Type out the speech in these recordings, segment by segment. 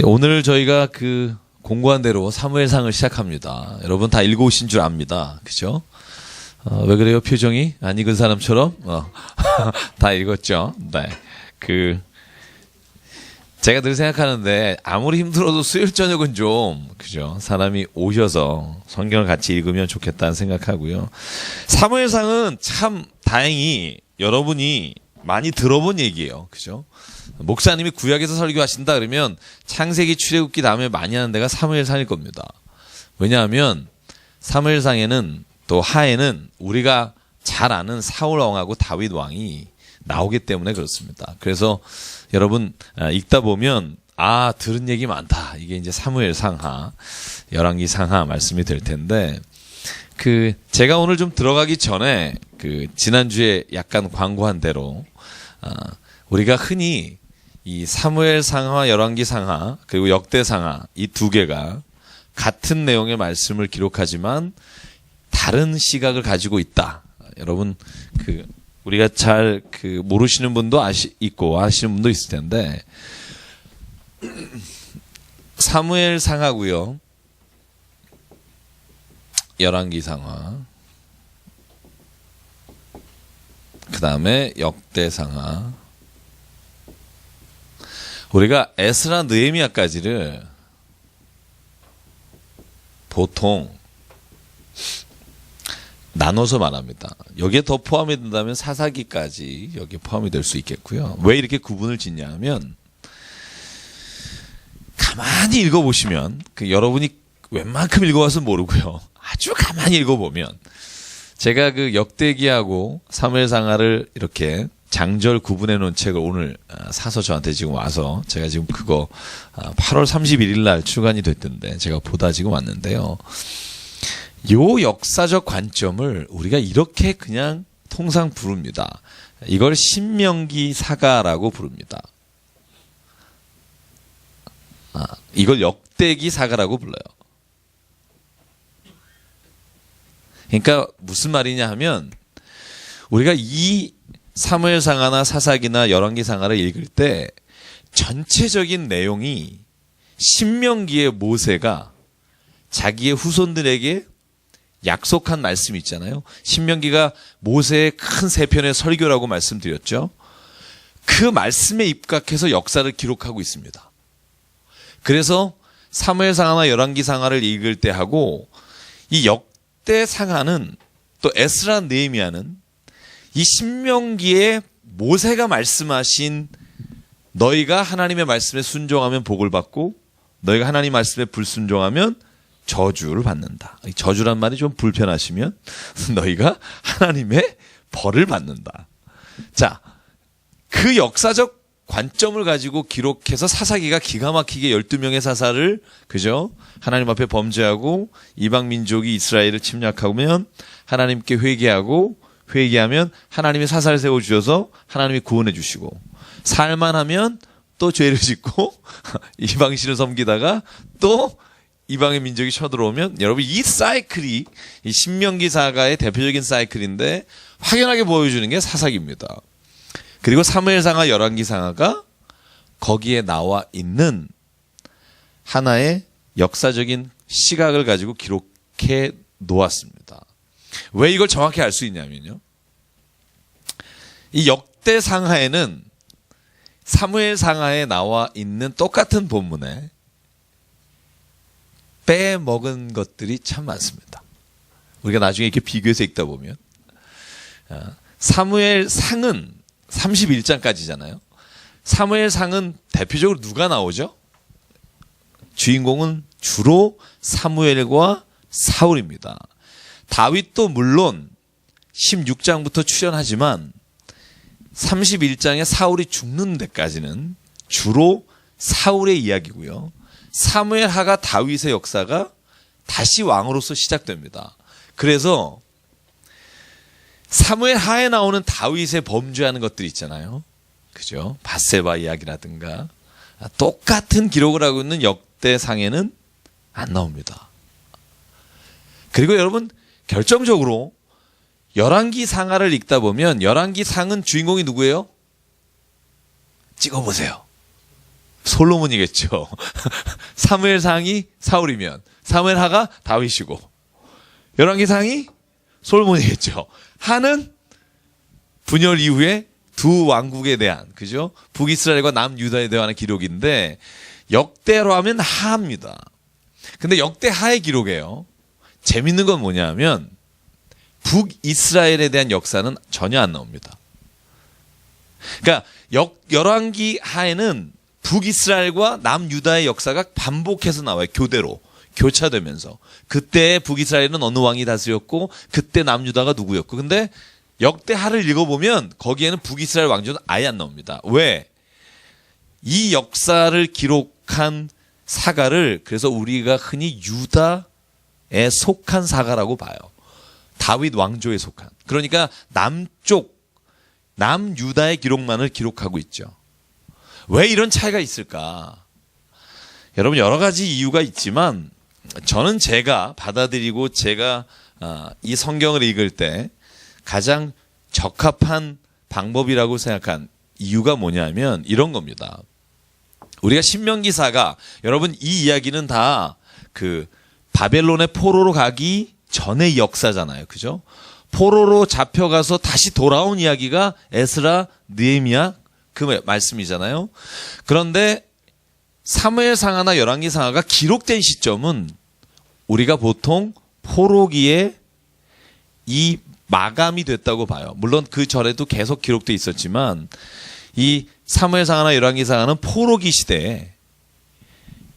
오늘 저희가 공고한 대로 사무엘상을 시작합니다. 여러분 다 읽어오신 줄 압니다. 그죠? 왜 그래요? 표정이 안 읽은 사람처럼? 다 읽었죠? 네. 제가 늘 생각하는데 아무리 힘들어도 수요일 저녁은 좀 그죠? 사람이 오셔서 성경을 같이 읽으면 좋겠다는 생각하고요. 사무엘상은 참 다행히 여러분이 많이 들어본 얘기예요. 그죠? 목사님이 구약에서 설교하신다 그러면 창세기, 출애굽기 다음에 많이 하는 데가 사무엘상일 겁니다. 왜냐하면 사무엘상에는 또 하에는 우리가 잘 아는 사울 왕하고 다윗 왕이 나오기 때문에 그렇습니다. 그래서 여러분 읽다 보면 들은 얘기 많다. 이게 이제 사무엘상하, 열왕기 상하 말씀이 될 텐데 제가 오늘 좀 들어가기 전에 지난주에 약간 광고한 대로 우리가 흔히 이 사무엘상하, 열왕기상하 그리고 역대상하 이 두 개가 같은 내용의 말씀을 기록하지만 다른 시각을 가지고 있다. 여러분 우리가 잘 모르시는 분도 있고 아시는 분도 있을 텐데 사무엘상하고요, 열왕기상하, 그 다음에 역대상하. 우리가 에스라 느헤미야까지를 보통 나눠서 말합니다. 여기에 더 포함이 된다면 사사기까지 여기에 포함이 될 수 있겠고요. 왜 이렇게 구분을 짓냐 하면 가만히 읽어보시면 여러분이 웬만큼 읽어봐서 모르고요. 아주 가만히 읽어보면 제가 역대기하고 사무엘상하를 이렇게 장절 구분해 놓은 책을 오늘 사서 저한테 지금 와서 제가 지금 그거 8월 31일 날 출간이 됐던데 제가 보다 지금 왔는데요. 요 역사적 관점을 우리가 이렇게 그냥 통상 부릅니다. 이걸 신명기 사가라고 부릅니다. 이걸 역대기 사가라고 불러요. 그러니까 무슨 말이냐 하면 우리가 이 사무엘상하나 사사기나 열왕기상하를 읽을 때 전체적인 내용이 신명기의 모세가 자기의 후손들에게 약속한 말씀이 있잖아요. 신명기가 모세의 큰 세 편의 설교라고 말씀드렸죠. 그 말씀에 입각해서 역사를 기록하고 있습니다. 그래서 사무엘상하나 열왕기상하를 읽을 때 하고 이 역대상하는 또 에스라 느헤미야는 이 신명기에 모세가 말씀하신 너희가 하나님의 말씀에 순종하면 복을 받고 너희가 하나님 말씀에 불순종하면 저주를 받는다. 저주란 말이 좀 불편하시면 너희가 하나님의 벌을 받는다. 자, 그 역사적 관점을 가지고 기록해서 사사기가 기가 막히게 12명의 사사를 그죠? 하나님 앞에 범죄하고 이방 민족이 이스라엘을 침략하면 하나님께 회개하면 하나님이 사사를 세워주셔서 하나님이 구원해 주시고 살만하면 또 죄를 짓고 이방신을 섬기다가 또 이방의 민족이 쳐들어오면 여러분 이 사이클이 이 신명기 사가의 대표적인 사이클인데 확연하게 보여주는 게 사사기입니다. 그리고 사무엘상하, 열왕기상하가 거기에 나와 있는 하나의 역사적인 시각을 가지고 기록해 놓았습니다. 왜 이걸 정확히 알 수 있냐면요. 이 역대상하에는 사무엘상하에 나와 있는 똑같은 본문에 빼먹은 것들이 참 많습니다. 우리가 나중에 이렇게 비교해서 읽다 보면 사무엘상은 31장까지잖아요. 사무엘상은 대표적으로 누가 나오죠? 주인공은 주로 사무엘과 사울입니다. 다윗도 물론 16장부터 출연하지만 31장에 사울이 죽는 데까지는 주로 사울의 이야기고요. 사무엘하가 다윗의 역사가 다시 왕으로서 시작됩니다. 그래서 사무엘하에 나오는 다윗의 범죄하는 것들이 있잖아요. 그죠? 밧세바 이야기라든가 똑같은 기록을 하고 있는 역대상에는 안 나옵니다. 그리고 여러분 결정적으로 열왕기상하를 읽다 보면 열왕기상은 주인공이 누구예요? 찍어보세요. 솔로몬이겠죠. 사무엘상이 사울이면 사무엘하가 다윗이고 열왕기상이 솔로몬이겠죠. 하는 분열 이후에 두 왕국에 대한, 그죠? 북이스라엘과 남유다에 대한 기록인데 역대로 하면 하입니다. 근데 역대 하의 기록이에요. 재밌는 건 뭐냐면 북이스라엘에 대한 역사는 전혀 안 나옵니다. 그러니까 열왕기 하에는 북이스라엘과 남유다의 역사가 반복해서 나와요. 교대로. 교차되면서. 그때 북이스라엘은 어느 왕이 다스렸고 그때 남유다가 누구였고. 근데 역대하를 읽어보면 거기에는 북이스라엘 왕조는 아예 안 나옵니다. 왜? 이 역사를 기록한 사가를 그래서 우리가 흔히 유다에 속한 사가라고 봐요. 다윗 왕조에 속한. 그러니까 남쪽 남유다의 기록만을 기록하고 있죠. 왜 이런 차이가 있을까? 여러분 여러 가지 이유가 있지만 저는 제가 받아들이고 제가 이 성경을 읽을 때 가장 적합한 방법이라고 생각한 이유가 뭐냐면 이런 겁니다. 우리가 신명기사가 여러분 이 이야기는 다 그 바벨론의 포로로 가기 전의 역사잖아요. 그죠? 포로로 잡혀가서 다시 돌아온 이야기가 에스라, 느헤미야 그 말씀이잖아요. 그런데 사무엘상하나 열왕기상하가 기록된 시점은 우리가 보통 포로기에 이 마감이 됐다고 봐요. 물론 그 전에도 계속 기록돼 있었지만 이 사무엘상하나 열왕기상하는 포로기 시대에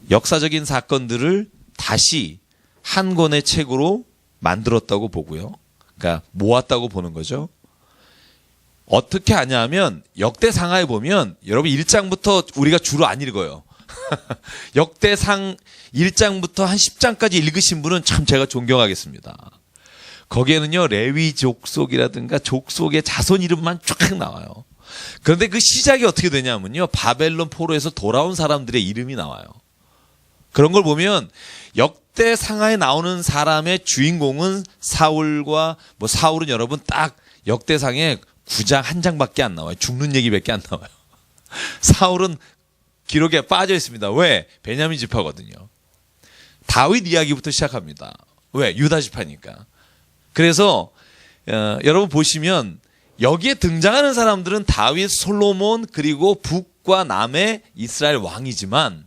역사적인 사건들을 다시 한 권의 책으로 만들었다고 보고요. 그러니까 모았다고 보는 거죠. 어떻게 하냐면 역대상하에 보면 여러분 1장부터 우리가 주로 안 읽어요. 역대상 1장부터 한 10장까지 읽으신 분은 참 제가 존경하겠습니다. 거기에는요 레위 족속이라든가 족속의 자손 이름만 쫙 나와요. 그런데 그 시작이 어떻게 되냐면요 바벨론 포로에서 돌아온 사람들의 이름이 나와요. 그런 걸 보면 역대상하에 나오는 사람의 주인공은 사울과 사울은 여러분 딱 역대상에 9장 한 장밖에 안 나와요. 죽는 얘기밖에 안 나와요. 사울은 기록에 빠져 있습니다. 왜? 베냐민 지파거든요. 다윗 이야기부터 시작합니다. 왜? 유다 지파니까. 그래서 여러분 보시면 여기에 등장하는 사람들은 다윗, 솔로몬 그리고 북과 남의 이스라엘 왕이지만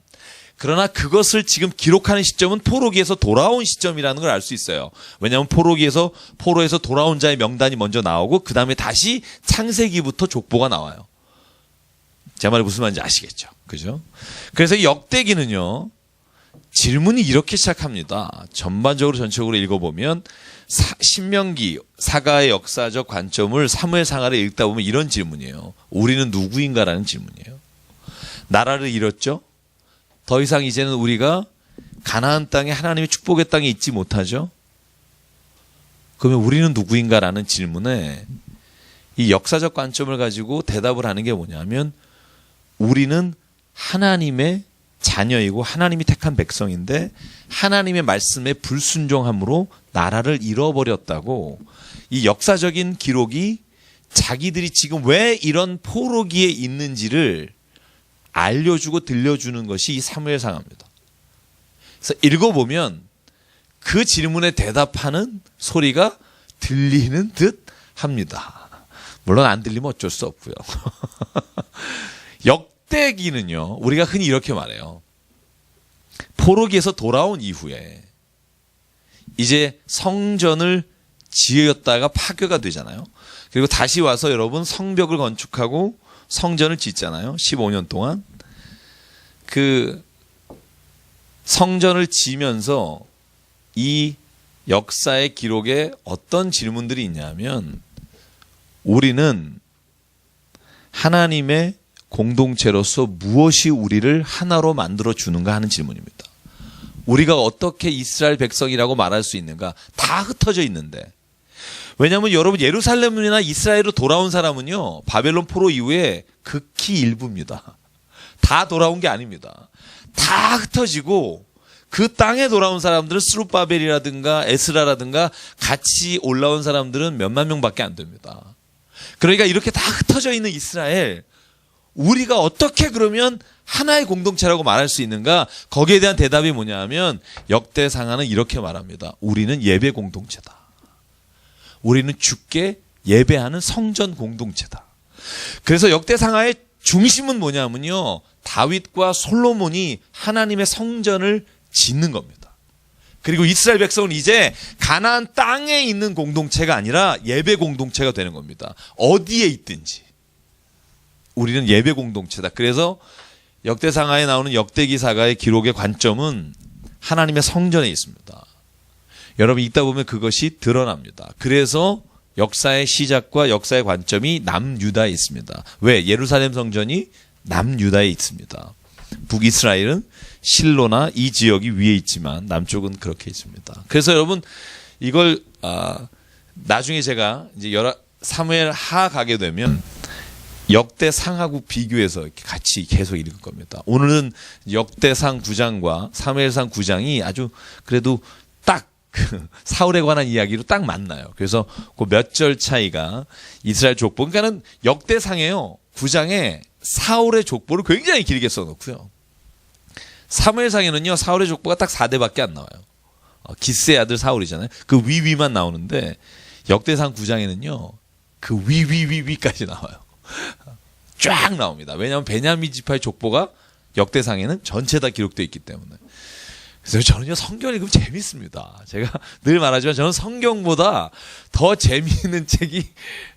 그러나 그것을 지금 기록하는 시점은 포로기에서 돌아온 시점이라는 걸 알 수 있어요. 왜냐하면 포로에서 돌아온 자의 명단이 먼저 나오고 그 다음에 다시 창세기부터 족보가 나와요. 제 말이 무슨 말인지 아시겠죠? 그죠? 그래서 이 역대기는요, 질문이 이렇게 시작합니다. 전반적으로 전체적으로 읽어보면 신명기 사가의 역사적 관점을 사무엘상하를 읽다 보면 이런 질문이에요. 우리는 누구인가라는 질문이에요. 나라를 잃었죠? 더 이상 이제는 우리가 가나안 땅에 하나님의 축복의 땅에 있지 못하죠? 그러면 우리는 누구인가라는 질문에 이 역사적 관점을 가지고 대답을 하는 게 뭐냐면 우리는 하나님의 자녀이고 하나님이 택한 백성인데 하나님의 말씀에 불순종함으로 나라를 잃어버렸다고 이 역사적인 기록이 자기들이 지금 왜 이런 포로기에 있는지를 알려주고 들려주는 것이 이 사무엘상하입니다. 그래서 읽어보면 그 질문에 대답하는 소리가 들리는 듯 합니다. 물론 안 들리면 어쩔 수 없고요. 역대기는요, 우리가 흔히 이렇게 말해요. 포로기에서 돌아온 이후에 이제 성전을 지었다가 파괴가 되잖아요. 그리고 다시 와서 여러분 성벽을 건축하고 성전을 짓잖아요. 15년 동안. 그 성전을 지면서 이 역사의 기록에 어떤 질문들이 있냐면 우리는 하나님의 공동체로서 무엇이 우리를 하나로 만들어 주는가 하는 질문입니다. 우리가 어떻게 이스라엘 백성이라고 말할 수 있는가? 다 흩어져 있는데. 왜냐하면 여러분 예루살렘이나 이스라엘로 돌아온 사람은요 바벨론 포로 이후에 극히 일부입니다. 다 돌아온 게 아닙니다. 다 흩어지고 그 땅에 돌아온 사람들은 스룹바벨이라든가 에스라라든가 같이 올라온 사람들은 몇만 명밖에 안 됩니다. 그러니까 이렇게 다 흩어져 있는 이스라엘, 우리가 어떻게 그러면 하나의 공동체라고 말할 수 있는가? 거기에 대한 대답이 뭐냐 하면 역대상하는 이렇게 말합니다. 우리는 예배 공동체다. 우리는 주께 예배하는 성전 공동체다. 그래서 역대상하의 중심은 뭐냐면요, 다윗과 솔로몬이 하나님의 성전을 짓는 겁니다. 그리고 이스라엘 백성은 이제 가나안 땅에 있는 공동체가 아니라 예배 공동체가 되는 겁니다. 어디에 있든지 우리는 예배 공동체다. 그래서 역대상하에 나오는 역대기사가의 기록의 관점은 하나님의 성전에 있습니다. 여러분 읽다 보면 그것이 드러납니다. 그래서 역사의 시작과 역사의 관점이 남유다에 있습니다. 왜? 예루살렘 성전이 남유다에 있습니다. 북이스라엘은 실로나 이 지역이 위에 있지만 남쪽은 그렇게 있습니다. 그래서 여러분 이걸 나중에 제가 이제 사무엘 하 가게 되면 역대상하고 비교해서 이렇게 같이 계속 읽을 겁니다. 오늘은 역대상 9장과 사무엘상 9장이 아주 그래도 딱 사울에 관한 이야기로 딱 맞나요. 그래서 그 몇 절 차이가 이스라엘 족보, 그러니까는 역대상에요 9장에 사울의 족보를 굉장히 길게 써놓고요. 사무엘상에는요 사울의 족보가 딱 4대밖에 안 나와요. 기스의 아들 사울이잖아요. 그 위만 나오는데 역대상 9장에는요 그 위까지 나와요. 쫙 나옵니다. 왜냐하면 베냐민 지파의 족보가 역대상에는 전체 다 기록되어 있기 때문에. 그래서 저는요 성경 읽으면 재밌습니다. 제가 늘 말하지만 저는 성경보다 더 재미있는 책이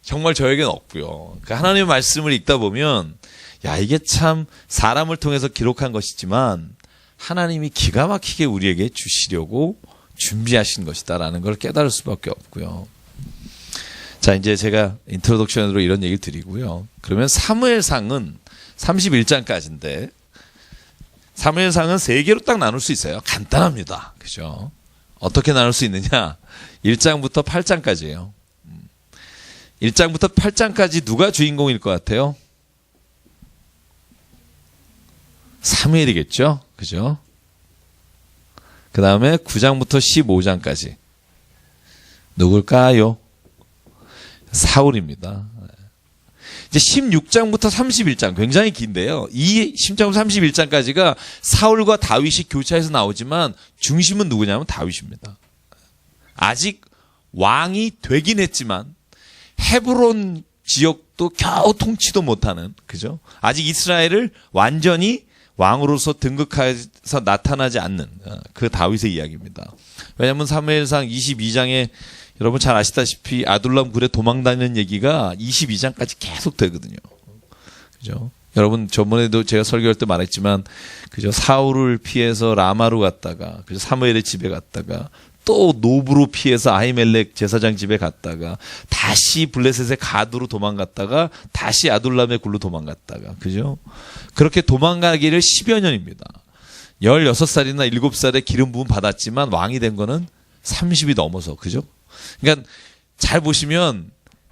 정말 저에게는 없고요. 그러니까 하나님의 말씀을 읽다 보면 야 이게 참 사람을 통해서 기록한 것이지만 하나님이 기가 막히게 우리에게 주시려고 준비하신 것이다라는 걸 깨달을 수밖에 없고요. 자, 이제 제가 인트로덕션으로 이런 얘기를 드리고요. 그러면 사무엘상은 31장까지인데 사무엘상은 3개로 딱 나눌 수 있어요. 간단합니다. 그죠? 어떻게 나눌 수 있느냐? 1장부터 8장까지예요. 1장부터 8장까지 누가 주인공일 것 같아요? 사무엘이겠죠? 그죠? 그 다음에 9장부터 15장까지 누굴까요? 사울입니다. 이제 16장부터 31장 굉장히 긴데요. 이 10장부터 31장까지가 사울과 다윗이 교차해서 나오지만 중심은 누구냐면 다윗입니다. 아직 왕이 되긴 했지만 헤브론 지역도 겨우 통치도 못하는, 그죠? 아직 이스라엘을 완전히 왕으로서 등극해서 나타나지 않는 그 다윗의 이야기입니다. 왜냐하면 사무엘상 22장에 여러분 잘 아시다시피 아둘람 굴에 도망다니는 얘기가 22장까지 계속 되거든요. 그죠? 여러분 저번에도 제가 설교할 때 말했지만 그죠? 사울을 피해서 라마로 갔다가 그죠? 사무엘의 집에 갔다가 또 노브로 피해서 아히멜렉 제사장 집에 갔다가 다시 블레셋의 가드로 도망갔다가 다시 아둘람의 굴로 도망갔다가 그죠? 그렇게 도망가기를 10여 년입니다. 16살이나 7살에 기름 부음 받았지만 왕이 된 거는 30이 넘어서 그죠? 그러니까 잘 보시면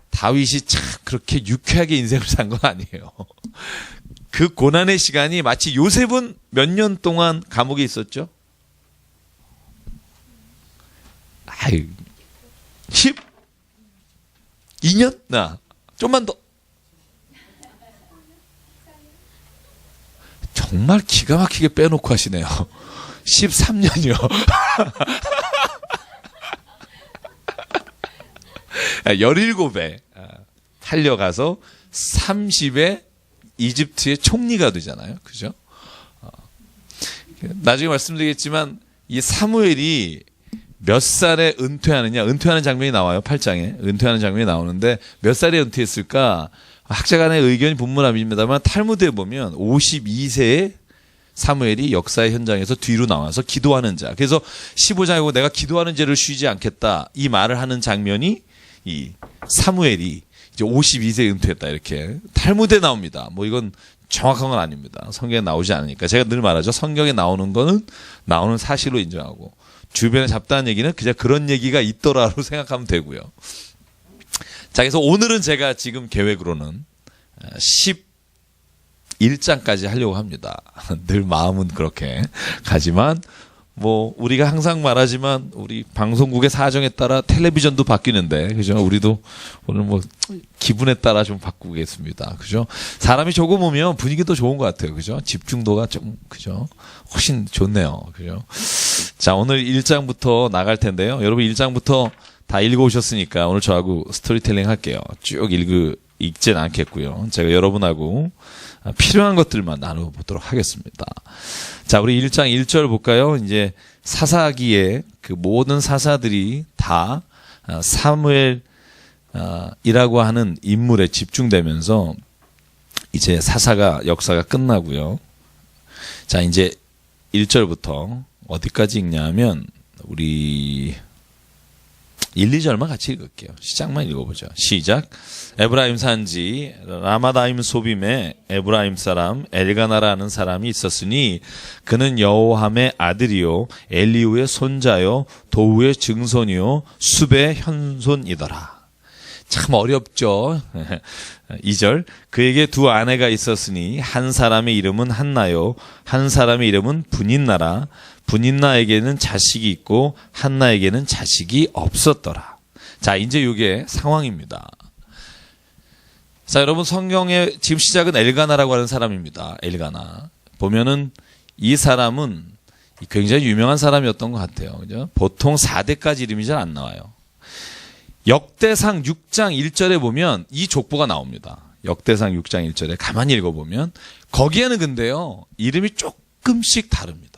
다윗이 참 그렇게 유쾌하게 인생을 산 건 아니에요. 그 고난의 시간이 마치 요셉은 몇 년 동안 감옥에 있었죠? 12년? 좀만 더. 정말 기가 막히게 빼놓고 하시네요. 13년이요. 17에 팔려가서 30에 이집트의 총리가 되잖아요. 그죠? 나중에 말씀드리겠지만 이 사무엘이 몇 살에 은퇴하느냐, 은퇴하는 장면이 나와요. 8장에 은퇴하는 장면이 나오는데 몇 살에 은퇴했을까? 학자 간의 의견이 분분합니다만 탈무드에 보면 52세에 사무엘이 역사의 현장에서 뒤로 나와서 기도하는 자. 그래서 15장에 보고 내가 기도하는 죄를 쉬지 않겠다 이 말을 하는 장면이 이 사무엘이 이제 52세에 은퇴했다 이렇게 탈무드에 나옵니다. 뭐 이건 정확한 건 아닙니다. 성경에 나오지 않으니까. 제가 늘 말하죠. 성경에 나오는 거는 나오는 사실로 인정하고 주변에 잡다한 얘기는 그냥 그런 얘기가 있더라로 생각하면 되고요. 자, 그래서 오늘은 제가 지금 계획으로는 11장까지 하려고 합니다. 늘 마음은 그렇게 가지만 뭐 우리가 항상 말하지만 우리 방송국의 사정에 따라 텔레비전도 바뀌는데 그죠? 우리도 오늘 뭐 기분에 따라 좀 바꾸겠습니다. 그죠? 사람이 조금 오면 분위기도 좋은 것 같아요. 그죠? 집중도가 좀 그죠? 훨씬 좋네요. 그죠? 자, 오늘 1장부터 나갈 텐데요. 여러분 1장부터 다 읽어오셨으니까 오늘 저하고 스토리텔링 할게요. 쭉 읽진 않겠고요. 제가 여러분하고 필요한 것들만 나눠보도록 하겠습니다. 자, 우리 1장 1절 볼까요? 이제 사사기에 그 모든 사사들이 다 사무엘이라고 하는 인물에 집중되면서 이제 사사가 역사가 끝나고요. 자, 이제 1절부터 어디까지 읽냐면 우리 1, 2절만 같이 읽을게요. 시작만 읽어보죠. 시작. 에브라임 산지 라마다임 소빔에 에브라임 사람 엘가나라는 사람이 있었으니 그는 여호함의 아들이요 엘리후의 손자요 도후의 증손이요 숲의 현손이더라. 참 어렵죠. 2절. 그에게 두 아내가 있었으니 한 사람의 이름은 한나요 한 사람의 이름은 분인나라. 분인나에게는 자식이 있고 한나에게는 자식이 없었더라. 자, 이제 이게 상황입니다. 자, 여러분 성경의 지금 시작은 엘가나라고 하는 사람입니다. 엘가나. 보면은 이 사람은 굉장히 유명한 사람이었던 것 같아요. 그죠? 보통 4대까지 이름이 잘 안 나와요. 역대상 6장 1절에 보면 이 족보가 나옵니다. 역대상 6장 1절에 가만히 읽어보면 거기에는 근데요 이름이 조금씩 다릅니다.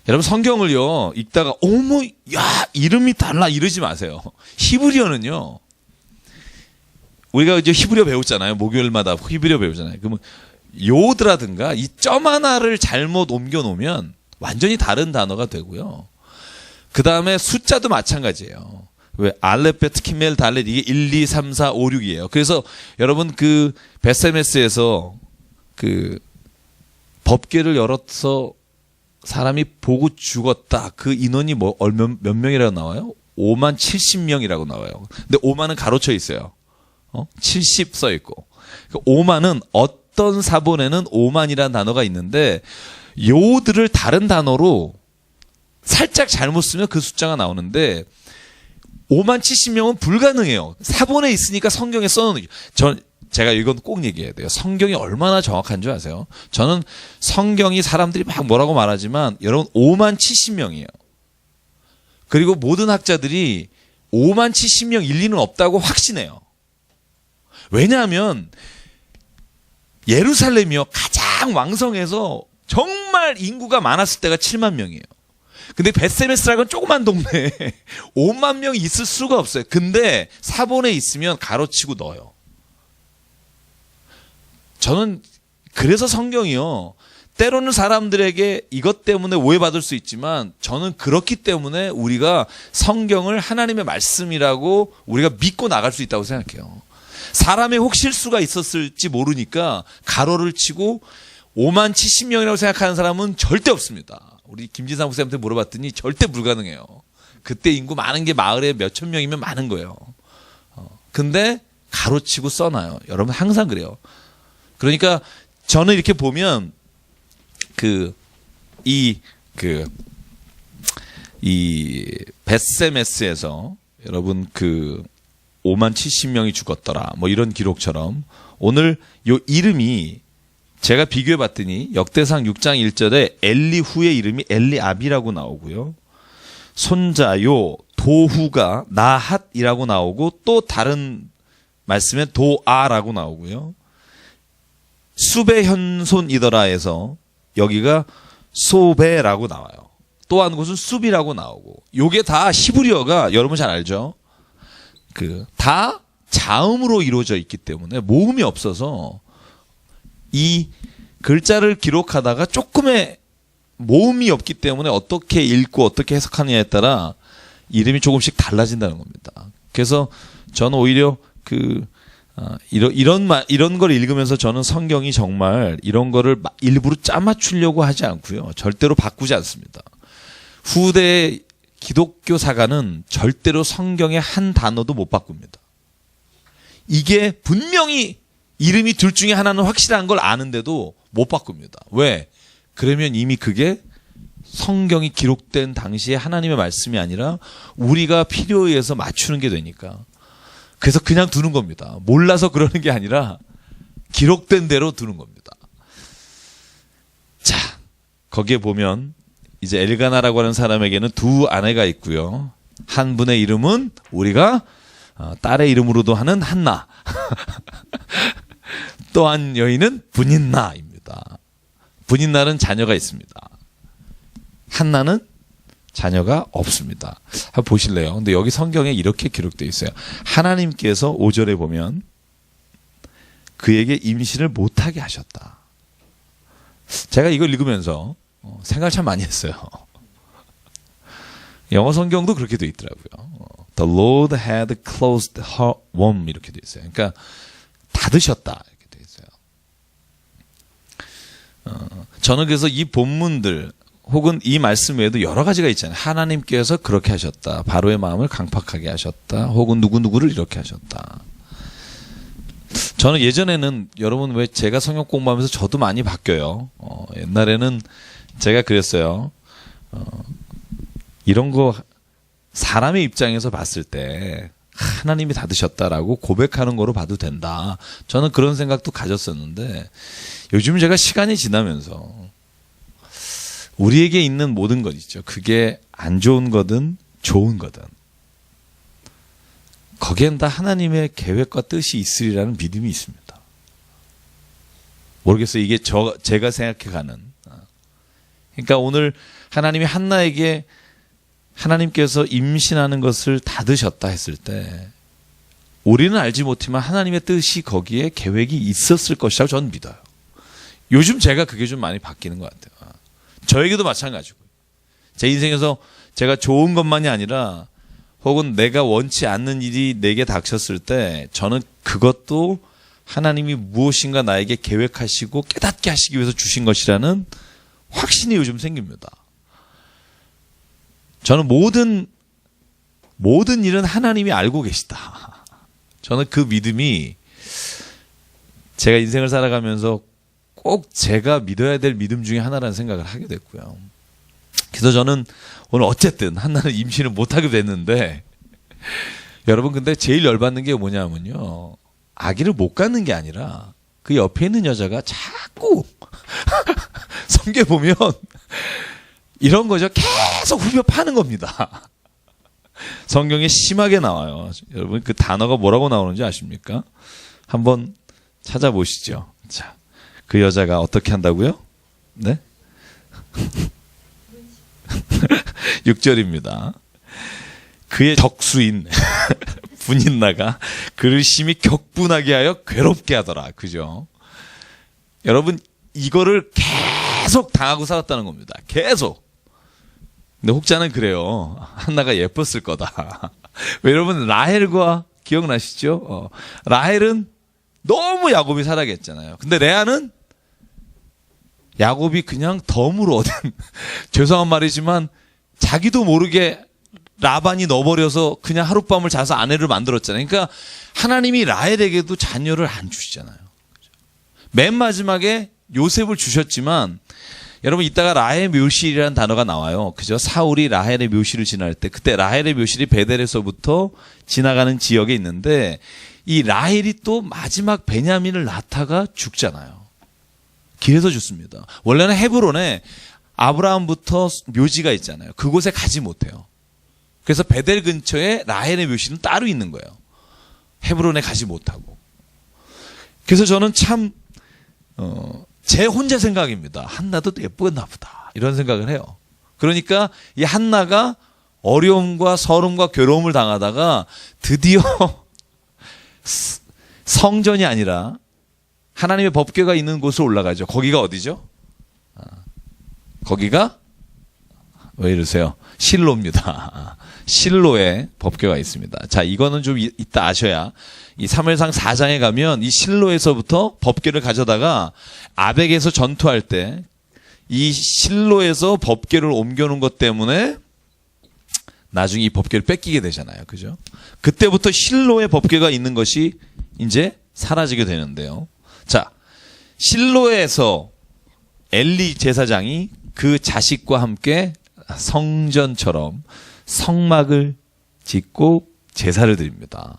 여러분 성경을요 읽다가 어머 야 이름이 달라 이러지 마세요. 히브리어는요 우리가 이제 히브리어 배웠잖아요. 목요일마다 히브리어 배우잖아요. 그러면 요드라든가 이 점 하나를 잘못 옮겨 놓으면 완전히 다른 단어가 되고요. 그 다음에 숫자도 마찬가지예요. 왜 알렙 베트 키멜 달렛 이게 1, 2, 3, 4, 5, 6이에요. 그래서 여러분 그 베세메스에서 그 법궤를 열어서 사람이 보고 죽었다. 그 인원이 몇 명이라고 나와요? 5만 70명이라고 나와요. 근데 5만은 가로쳐 있어요. 70 써 있고. 5만은 어떤 사본에는 5만이라는 단어가 있는데 요들을 다른 단어로 살짝 잘못 쓰면 그 숫자가 나오는데 5만 70명은 불가능해요. 사본에 있으니까 성경에 써놓는 제가 이건 꼭 얘기해야 돼요. 성경이 얼마나 정확한 줄 아세요? 저는 성경이 사람들이 막 뭐라고 말하지만 여러분 5만 70명이에요. 그리고 모든 학자들이 5만 70명 일리는 없다고 확신해요. 왜냐하면 예루살렘이요 가장 왕성해서 정말 인구가 많았을 때가 7만 명이에요. 근데 베세메스라는 조그만 동네에 5만 명이 있을 수가 없어요. 근데 사본에 있으면 가로치고 넣어요. 저는 그래서 성경이요. 때로는 사람들에게 이것 때문에 오해받을 수 있지만 저는 그렇기 때문에 우리가 성경을 하나님의 말씀이라고 우리가 믿고 나갈 수 있다고 생각해요. 사람의 혹 실수가 있었을지 모르니까 가로를 치고 5만 70명이라고 생각하는 사람은 절대 없습니다. 우리 김진상 목사님한테 물어봤더니 절대 불가능해요. 그때 인구 많은 게 마을에 몇천 명이면 많은 거예요. 근데 가로치고 써놔요. 여러분 항상 그래요. 그러니까 저는 이렇게 보면 이 벳세메스에서 여러분 5만 70명이 죽었더라. 뭐 이런 기록처럼 오늘 요 이름이 제가 비교해 봤더니 역대상 6장 1절에 엘리후의 이름이 엘리압이라고 나오고요. 손자요 도후가 나핫이라고 나오고 또 다른 말씀에 도아라고 나오고요. 숲의 현손이더라에서 여기가 소베라고 나와요. 또 한 곳은 숲이라고 나오고 요게 다 히브리어가 여러분 잘 알죠? 다 자음으로 이루어져 있기 때문에 모음이 없어서 이 글자를 기록하다가 조금의 모음이 없기 때문에 어떻게 읽고 어떻게 해석하느냐에 따라 이름이 조금씩 달라진다는 겁니다. 그래서 저는 오히려 이런 걸 읽으면서 저는 성경이 정말 이런 거를 일부러 짜맞추려고 하지 않고요. 절대로 바꾸지 않습니다. 후대의 기독교 사가는 절대로 성경의 한 단어도 못 바꿉니다. 이게 분명히 이름이 둘 중에 하나는 확실한 걸 아는데도 못 바꿉니다. 왜? 그러면 이미 그게 성경이 기록된 당시에 하나님의 말씀이 아니라 우리가 필요에 의해서 맞추는 게 되니까. 그래서 그냥 두는 겁니다. 몰라서 그러는 게 아니라 기록된 대로 두는 겁니다. 자, 거기에 보면 이제 엘가나라고 하는 사람에게는 두 아내가 있고요. 한 분의 이름은 우리가 딸의 이름으로도 하는 한나. 또 한 여인은 분인나입니다. 분인나는 자녀가 있습니다. 한나는 자녀가 없습니다. 한번 보실래요? 근데 여기 성경에 이렇게 기록되어 있어요. 하나님께서 5절에 보면 그에게 임신을 못하게 하셨다. 제가 이걸 읽으면서 생각을 참 많이 했어요. 영어 성경도 그렇게 되어 있더라고요. The Lord had closed her womb 이렇게 되어 있어요. 그러니까 닫으셨다 이렇게 되어 있어요. 저는 그래서 이 본문들 혹은 이 말씀 외에도 여러 가지가 있잖아요. 하나님께서 그렇게 하셨다. 바로의 마음을 강팍하게 하셨다. 혹은 누구누구를 이렇게 하셨다. 저는 예전에는 여러분 왜 제가 성경 공부하면서 저도 많이 바뀌어요. 옛날에는 제가 그랬어요. 이런 거 사람의 입장에서 봤을 때 하나님이 닫으셨다라고 고백하는 거로 봐도 된다. 저는 그런 생각도 가졌었는데 요즘 제가 시간이 지나면서 우리에게 있는 모든 것 있죠. 그게 안 좋은 거든 좋은 거든 거기엔 다 하나님의 계획과 뜻이 있으리라는 믿음이 있습니다. 모르겠어요. 이게 제가 생각해가는. 그러니까 오늘 하나님이 한나에게 하나님께서 임신하는 것을 닫으셨다 했을 때 우리는 알지 못하지만 하나님의 뜻이 거기에 계획이 있었을 것이라고 저는 믿어요. 요즘 제가 그게 좀 많이 바뀌는 것 같아요. 저에게도 마찬가지고 제 인생에서 제가 좋은 것만이 아니라 혹은 내가 원치 않는 일이 내게 닥쳤을 때 저는 그것도 하나님이 무엇인가 나에게 계획하시고 깨닫게 하시기 위해서 주신 것이라는 확신이 요즘 생깁니다. 저는 모든 일은 하나님이 알고 계시다. 저는 그 믿음이 제가 인생을 살아가면서 꼭 제가 믿어야 될 믿음 중에 하나라는 생각을 하게 됐고요. 그래서 저는 오늘 어쨌든 한나는 임신을 못하게 됐는데 여러분 근데 제일 열받는 게 뭐냐면요. 아기를 못 갖는 게 아니라 그 옆에 있는 여자가 자꾸 성경에 보면 이런 거죠. 계속 후벼 파는 겁니다. 성경에 심하게 나와요. 여러분 그 단어가 뭐라고 나오는지 아십니까? 한번 찾아보시죠. 자, 그 여자가 어떻게 한다고요? 네? 6절입니다. 그의 적수인 분인나가 그를 심히 격분하게 하여 괴롭게 하더라. 그죠? 여러분 이거를 계속 당하고 살았다는 겁니다. 계속. 근데 혹자는 그래요. 한나가 예뻤을 거다. 왜 여러분 라헬과 기억나시죠? 라헬은 너무 야곱이 사랑했잖아요. 근데 레아는 야곱이 그냥 덤으로 얻은 죄송한 말이지만 자기도 모르게 라반이 넣어버려서 그냥 하룻밤을 자서 아내를 만들었잖아요. 그러니까 하나님이 라헬에게도 자녀를 안 주시잖아요. 맨 마지막에 요셉을 주셨지만 여러분 이따가 라헬의 묘실이라는 단어가 나와요. 그죠? 사울이 라헬의 묘실을 지날 때 그때 라헬의 묘실이 베델에서부터 지나가는 지역에 있는데 이 라헬이 또 마지막 베냐민을 낳다가 죽잖아요. 길에서 죽습니다. 원래는 헤브론에 아브라함부터 묘지가 있잖아요. 그곳에 가지 못해요. 그래서 베델 근처에 라헬의 묘실은 따로 있는 거예요. 헤브론에 가지 못하고. 그래서 저는 참 제 혼자 생각입니다. 한나도 예쁘겠나 보다. 이런 생각을 해요. 그러니까 이 한나가 어려움과 서름과 괴로움을 당하다가 드디어 성전이 아니라 하나님의 법궤가 있는 곳으로 올라가죠. 거기가 어디죠? 거기가 왜 이러세요? 실로입니다. 실로에 법궤가 있습니다. 자, 이거는 좀 이따 아셔야 이 사무엘상 4장에 가면 이 실로에서부터 법궤를 가져다가 아벡에서 전투할 때 이 실로에서 법궤를 옮겨놓은 것 때문에 나중에 이 법궤를 뺏기게 되잖아요. 그죠? 그때부터 실로에 법궤가 있는 것이 이제 사라지게 되는데요. 자, 실로에서 엘리 제사장이 그 자식과 함께 성전처럼 성막을 짓고 제사를 드립니다.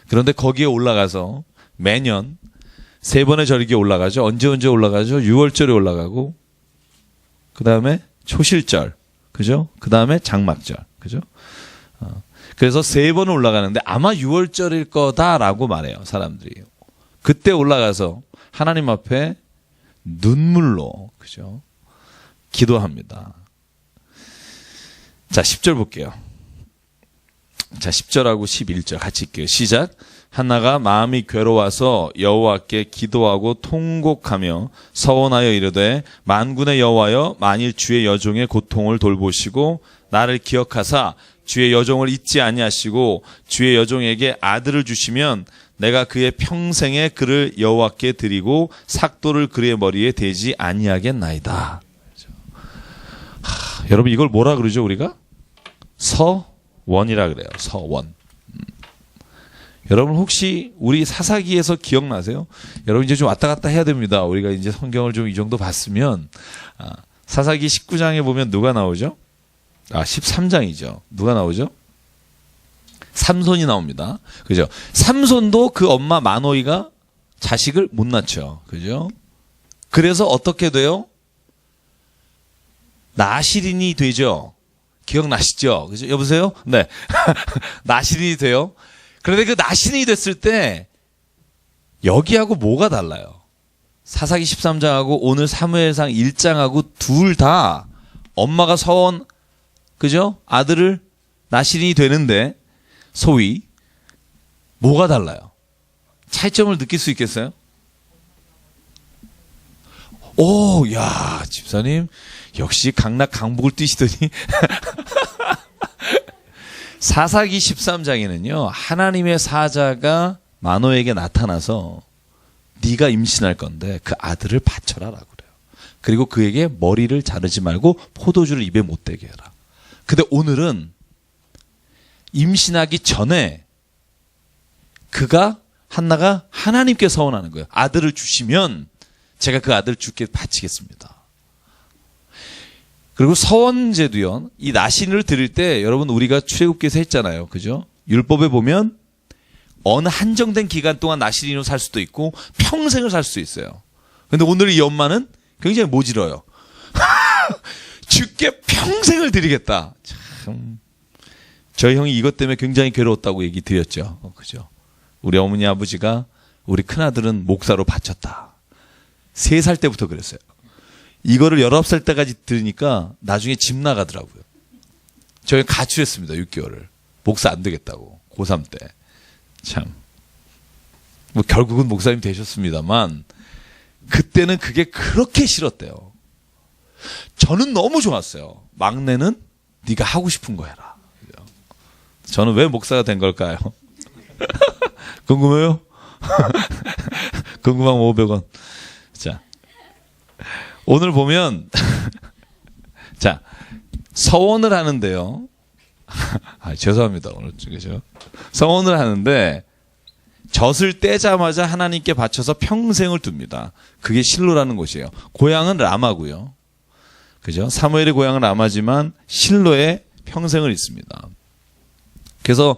그런데 거기에 올라가서 매년 3번의 절기에 올라가죠. 언제 올라가죠? 6월절에 올라가고, 그 다음에 초실절, 그죠? 그 다음에 장막절, 그죠? 그래서 3번은 올라가는데 아마 6월절일 거다라고 말해요, 사람들이. 그때 올라가서 하나님 앞에 눈물로, 그죠? 기도합니다. 자, 10절 볼게요. 자, 10절하고 11절 같이 읽게요. 시작. 한나가 마음이 괴로워서 여호와께 기도하고 통곡하며 서원하여 이르되 만군의 여호와여, 만일 주의 여종의 고통을 돌보시고 나를 기억하사 주의 여종을 잊지 아니하시고 주의 여종에게 아들을 주시면 내가 그의 평생에 그를 여호와께 드리고 삭도를 그의 머리에 대지 아니하겠나이다. 여러분, 이걸 뭐라 그러죠, 우리가? 서원이라 그래요. 서원. 여러분, 혹시 우리 사사기에서 기억나세요? 여러분, 이제 좀 왔다 갔다 해야 됩니다. 우리가 이제 성경을 좀 이 정도 봤으면. 사사기 19장에 보면 누가 나오죠? 13장이죠. 누가 나오죠? 삼손이 나옵니다. 그죠? 삼손도 그 엄마 마노이가 자식을 못 낳죠. 그죠? 그래서 어떻게 돼요? 나시린이 되죠. 기억나시죠? 그죠? 여보세요? 네. 나시린이 돼요. 그런데 그 나시린이 됐을 때 여기하고 뭐가 달라요? 사사기 13장하고 오늘 사무엘상 1장하고 둘 다 엄마가 서원, 그죠? 아들을 나시린이 되는데 소위 뭐가 달라요? 차이점을 느낄 수 있겠어요? 오, 야, 집사님 역시 강락 강북을 뛰시더니 사사기 13장에는요, 하나님의 사자가 마노에게 나타나서 네가 임신할 건데 그 아들을 바쳐라라고 그래요. 그리고 그에게 머리를 자르지 말고 포도주를 입에 못 대게 해라. 근데 오늘은 임신하기 전에 한나가 하나님께 서원하는 거예요. 아들을 주시면 제가 그 아들을 주께 바치겠습니다. 그리고 서원제도요, 이 나신을 드릴 때 여러분 우리가 출애굽기에서 했잖아요. 그죠? 율법에 보면 어느 한정된 기간 동안 나신으로 살 수도 있고 평생을 살 수도 있어요. 근데 오늘 이 엄마는 굉장히 모질어요. 주께 평생을 드리겠다. 참, 저희 형이 이것 때문에 굉장히 괴로웠다고 얘기 드렸죠. 그죠? 우리 어머니 아버지가 우리 큰아들은 목사로 바쳤다. 3살 때부터 그랬어요. 이거를 19살 때까지 들으니까 나중에 집 나가더라고요. 저희 가출했습니다. 6개월을. 목사 안 되겠다고. 고3 때. 참. 뭐 결국은 목사님 되셨습니다만 그때는 그게 그렇게 싫었대요. 저는 너무 좋았어요. 막내는 네가 하고 싶은 거 해라. 저는 왜 목사가 된 걸까요? 궁금해요? 궁금하면 500원. 자, 오늘 보면 자, 서원을 하는데요. 죄송합니다. 오늘 그죠? 서원을 하는데 젖을 떼자마자 하나님께 바쳐서 평생을 둡니다. 그게 실로라는 곳이에요. 고향은 라마고요. 그죠? 사무엘의 고향은 라마지만 실로에 평생을 있습니다. 그래서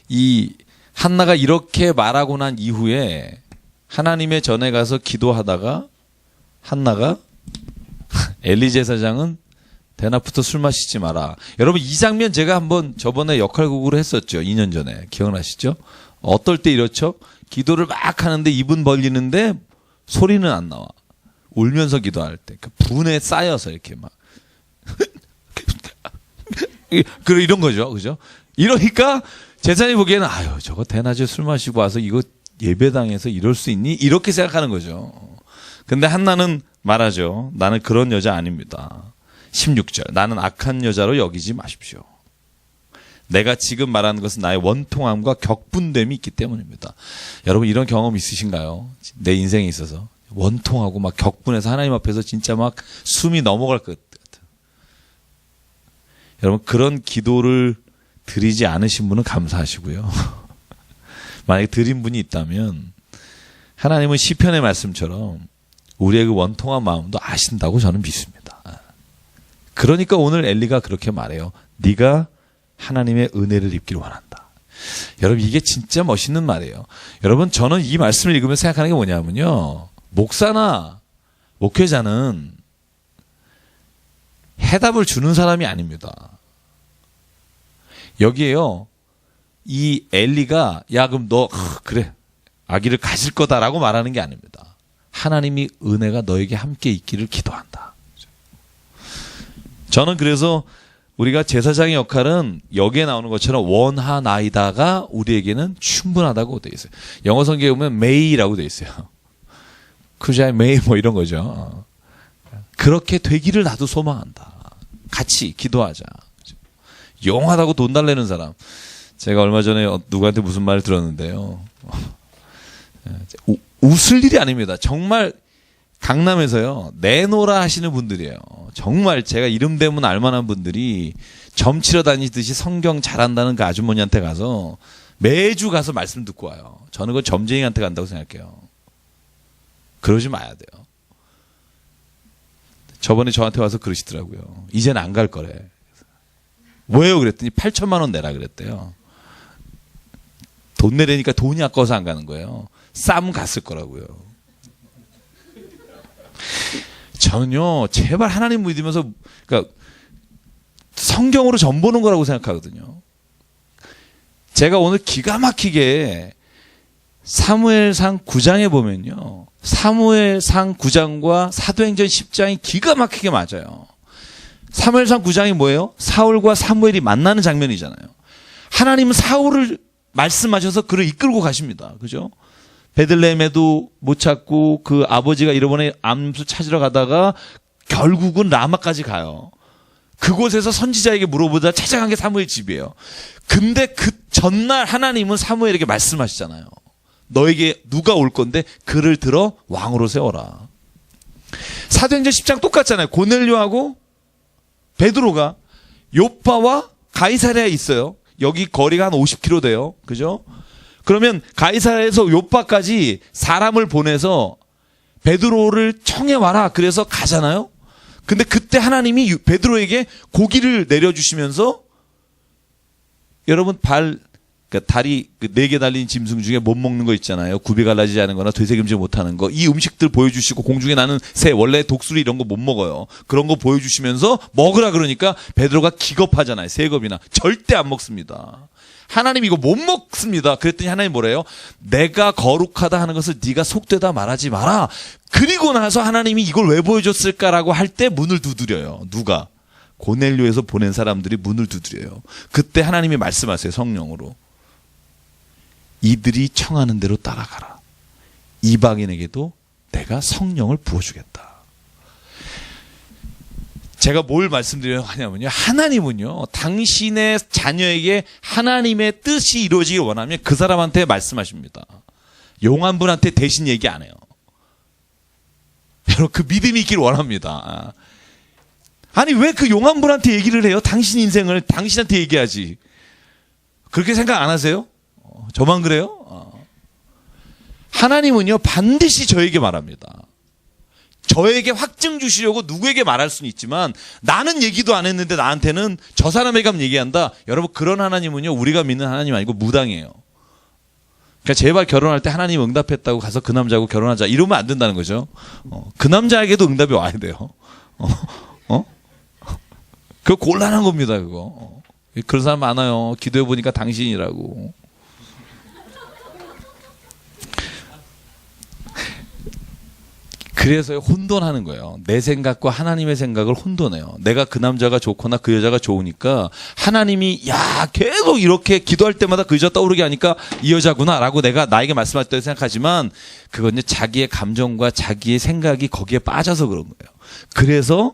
이 한나가 이렇게 말하고 난 이후에 하나님의 전에 가서 기도하다가 한나가 엘리 제사장은 대낮부터 술 마시지 마라. 여러분 이 장면 제가 한번 저번에 역할극으로 했었죠. 2년 전에. 기억나시죠? 어떨 때 이렇죠? 기도를 막 하는데 입은 벌리는데 소리는 안 나와. 울면서 기도할 때. 그 분에 쌓여서 이렇게 막. 이런 거죠. 그죠? 이러니까 제사장이 보기에는 아유 저거 대낮에 술 마시고 와서 이거 예배당에서 이럴 수 있니? 이렇게 생각하는 거죠. 근데 한나는 말하죠. 나는 그런 여자 아닙니다. 16절. 나는 악한 여자로 여기지 마십시오. 내가 지금 말하는 것은 나의 원통함과 격분됨이 있기 때문입니다. 여러분 이런 경험 있으신가요? 내 인생에 있어서 원통하고 막 격분해서 하나님 앞에서 진짜 막 숨이 넘어갈 것 같아요. 여러분 그런 기도를 드리지 않으신 분은 감사하시고요. 만약에 드린 분이 있다면 하나님은 시편의 말씀처럼 우리의 그 원통한 마음도 아신다고 저는 믿습니다. 그러니까 오늘 엘리가 그렇게 말해요. 네가 하나님의 은혜를 입기를 원한다. 여러분 이게 진짜 멋있는 말이에요. 여러분 저는 이 말씀을 읽으면서 생각하는 게 뭐냐면요. 목사나 목회자는 해답을 주는 사람이 아닙니다. 여기에요. 이 엘리가 야 그럼 너 그래 아기를 가질 거다라고 말하는 게 아닙니다. 하나님이 은혜가 너에게 함께 있기를 기도한다. 저는 그래서 우리가 제사장의 역할은 여기에 나오는 것처럼 원하나이다가 우리에게는 충분하다고 되어 있어요. 영어 성경에 보면 may라고 되어 있어요. 그자 may 뭐 이런 거죠. 그렇게 되기를 나도 소망한다. 같이 기도하자. 용하다고 돈 달래는 사람. 제가 얼마 전에 누구한테 무슨 말을 들었는데요. 웃을 일이 아닙니다. 정말 강남에서요. 내노라 하시는 분들이에요. 정말 제가 이름 대면 알만한 분들이 점치러 다니듯이 성경 잘한다는 그 아주머니한테 가서 매주 가서 말씀 듣고 와요. 저는 그건 점쟁이한테 간다고 생각해요. 그러지 마야 돼요. 저번에 저한테 와서 그러시더라고요. 이제는 안 갈 거래. 왜요? 그랬더니 8천만 원 내라 그랬대요. 돈 내려니까 돈이 아까워서 안 가는 거예요. 싸면 갔을 거라고요. 저는요, 제발 하나님 믿으면서, 그러니까 성경으로 전 보는 거라고 생각하거든요. 제가 오늘 기가 막히게 사무엘상 9장에 보면요. 사무엘상 9장과 사도행전 10장이 기가 막히게 맞아요. 사무엘상 9장이 뭐예요? 사울과 사무엘이 만나는 장면이잖아요. 하나님은 사울을 말씀하셔서 그를 이끌고 가십니다. 그죠? 베들레헴에도 못 찾고 그 아버지가 잃어버린 암수 찾으러 가다가 결국은 라마까지 가요. 그곳에서 선지자에게 물어보다 찾아간 게 사무엘 집이에요. 근데 그 전날 하나님은 사무엘에게 말씀하시잖아요. 너에게 누가 올 건데 그를 들어 왕으로 세워라. 사도행전 10장 똑같잖아요. 고넬료하고 베드로가 요파와 가이사랴에 있어요. 여기 거리가 한 50km 돼요. 그죠? 그러면 가이사랴에서 요파까지 사람을 보내서 베드로를 청해 와라. 그래서 가잖아요. 근데 그때 하나님이 베드로에게 고기를 내려주시면서 여러분 그러니까 다리 4개 달린 짐승 중에 못 먹는 거 있잖아요. 굽이 갈라지지 않은 거나 되새김질 못하는 거. 이 음식들 보여주시고 공중에 나는 새, 원래 독수리 이런 거 못 먹어요. 그런 거 보여주시면서 먹으라 그러니까 베드로가 기겁하잖아요. 3겁이나. 절대 안 먹습니다. 하나님 이거 못 먹습니다. 그랬더니 하나님 뭐래요? 내가 거룩하다 하는 것을 네가 속되다 말하지 마라. 그리고 나서 하나님이 이걸 왜 보여줬을까라고 할 때 문을 두드려요. 누가? 고넬료에서 보낸 사람들이 문을 두드려요. 그때 하나님이 말씀하세요. 성령으로. 이들이 청하는 대로 따라가라. 이방인에게도 내가 성령을 부어주겠다. 제가 뭘 말씀드려야 하냐면요. 하나님은요. 당신의 자녀에게 하나님의 뜻이 이루어지길 원하면 그 사람한테 말씀하십니다. 용한 분한테 대신 얘기 안 해요. 여러분 그 믿음이 있길 원합니다. 아니 왜 그 용한 분한테 얘기를 해요? 당신 인생을 당신한테 얘기하지. 그렇게 생각 안 하세요? 저만 그래요? 하나님은요 반드시 저에게 말합니다. 저에게 확증 주시려고 누구에게 말할 수는 있지만 나는 얘기도 안 했는데 나한테는 저 사람에게 가면 얘기한다. 여러분 그런 하나님은요 우리가 믿는 하나님 아니고 무당이에요. 그러니까 제발 결혼할 때 하나님 응답했다고 가서 그 남자하고 결혼하자 이러면 안 된다는 거죠. 그 남자에게도 응답이 와야 돼요. 그거 곤란한 겁니다. 그거. 그런 사람 많아요. 기도해 보니까 당신이라고. 그래서 혼돈하는 거예요. 내 생각과 하나님의 생각을 혼돈해요. 내가 그 남자가 좋거나 그 여자가 좋으니까 하나님이 야 계속 이렇게 기도할 때마다 그 여자 떠오르게 하니까 이 여자구나라고 내가 나에게 말씀하셨다고 생각하지만 그건 이제 자기의 감정과 자기의 생각이 거기에 빠져서 그런 거예요. 그래서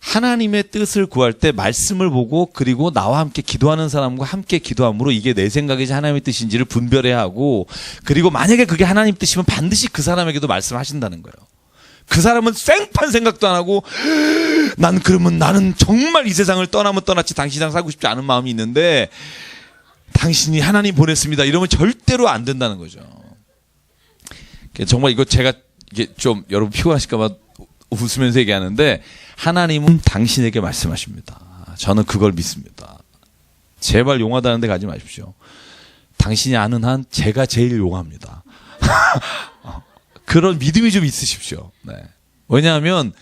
하나님의 뜻을 구할 때 말씀을 보고 그리고 나와 함께 기도하는 사람과 함께 기도함으로 이게 내 생각이지 하나님의 뜻인지를 분별해야 하고 그리고 만약에 그게 하나님 뜻이면 반드시 그 사람에게도 말씀하신다는 거예요. 그 사람은 생판 생각도 안 하고 난 그러면 나는 정말 이 세상을 떠나면 떠났지 당신이랑 살고 싶지 않은 마음이 있는데 당신이 하나님 보냈습니다. 이러면 절대로 안 된다는 거죠. 정말 이거 제가 이게 좀 여러분 피곤하실까 봐 웃으면서 얘기하는데 하나님은 당신에게 말씀하십니다. 저는 그걸 믿습니다. 제발 용하다는 데 가지 마십시오. 당신이 아는 한 제가 제일 용합니다. 그런 믿음이 좀 있으십시오. 네. 왜냐하면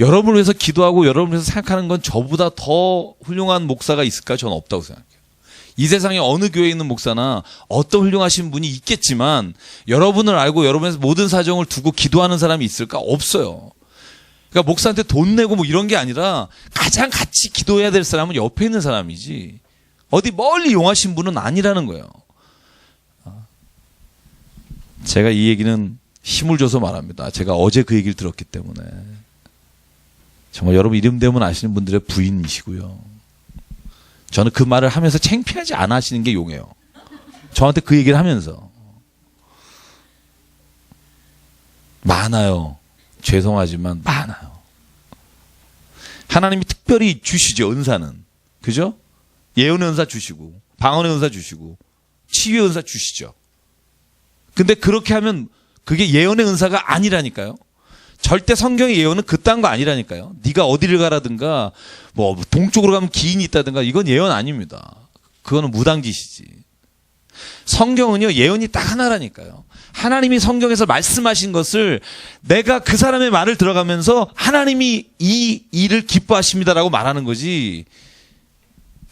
여러분을 위해서 기도하고 여러분을 위해서 생각하는 건 저보다 더 훌륭한 목사가 있을까? 저는 없다고 생각해요. 이 세상에 어느 교회에 있는 목사나 어떤 훌륭하신 분이 있겠지만 여러분을 알고 여러분의 모든 사정을 두고 기도하는 사람이 있을까? 없어요. 그러니까 목사한테 돈 내고 뭐 이런 게 아니라 가장 같이 기도해야 될 사람은 옆에 있는 사람이지 어디 멀리 용하신 분은 아니라는 거예요. 제가 이 얘기는 힘을 줘서 말합니다. 제가 어제 그 얘기를 들었기 때문에. 정말 여러분 이름 대면 아시는 분들의 부인이시고요. 저는 그 말을 하면서 창피하지 않아 하시는 게 용해요. 저한테 그 얘기를 하면서. 많아요. 죄송하지만 많아요. 하나님이 특별히 주시죠. 은사는. 그죠? 예언의 은사 주시고 방언의 은사 주시고 치유의 은사 주시죠. 근데 그렇게 하면 그게 예언의 은사가 아니라니까요. 절대 성경의 예언은 그딴 거 아니라니까요. 네가 어디를 가라든가 뭐 동쪽으로 가면 기인이 있다든가 이건 예언 아닙니다. 그거는 무당짓이지. 성경은요 예언이 딱 하나라니까요. 하나님이 성경에서 말씀하신 것을 내가 그 사람의 말을 들어가면서 하나님이 이 일을 기뻐하십니다라고 말하는 거지.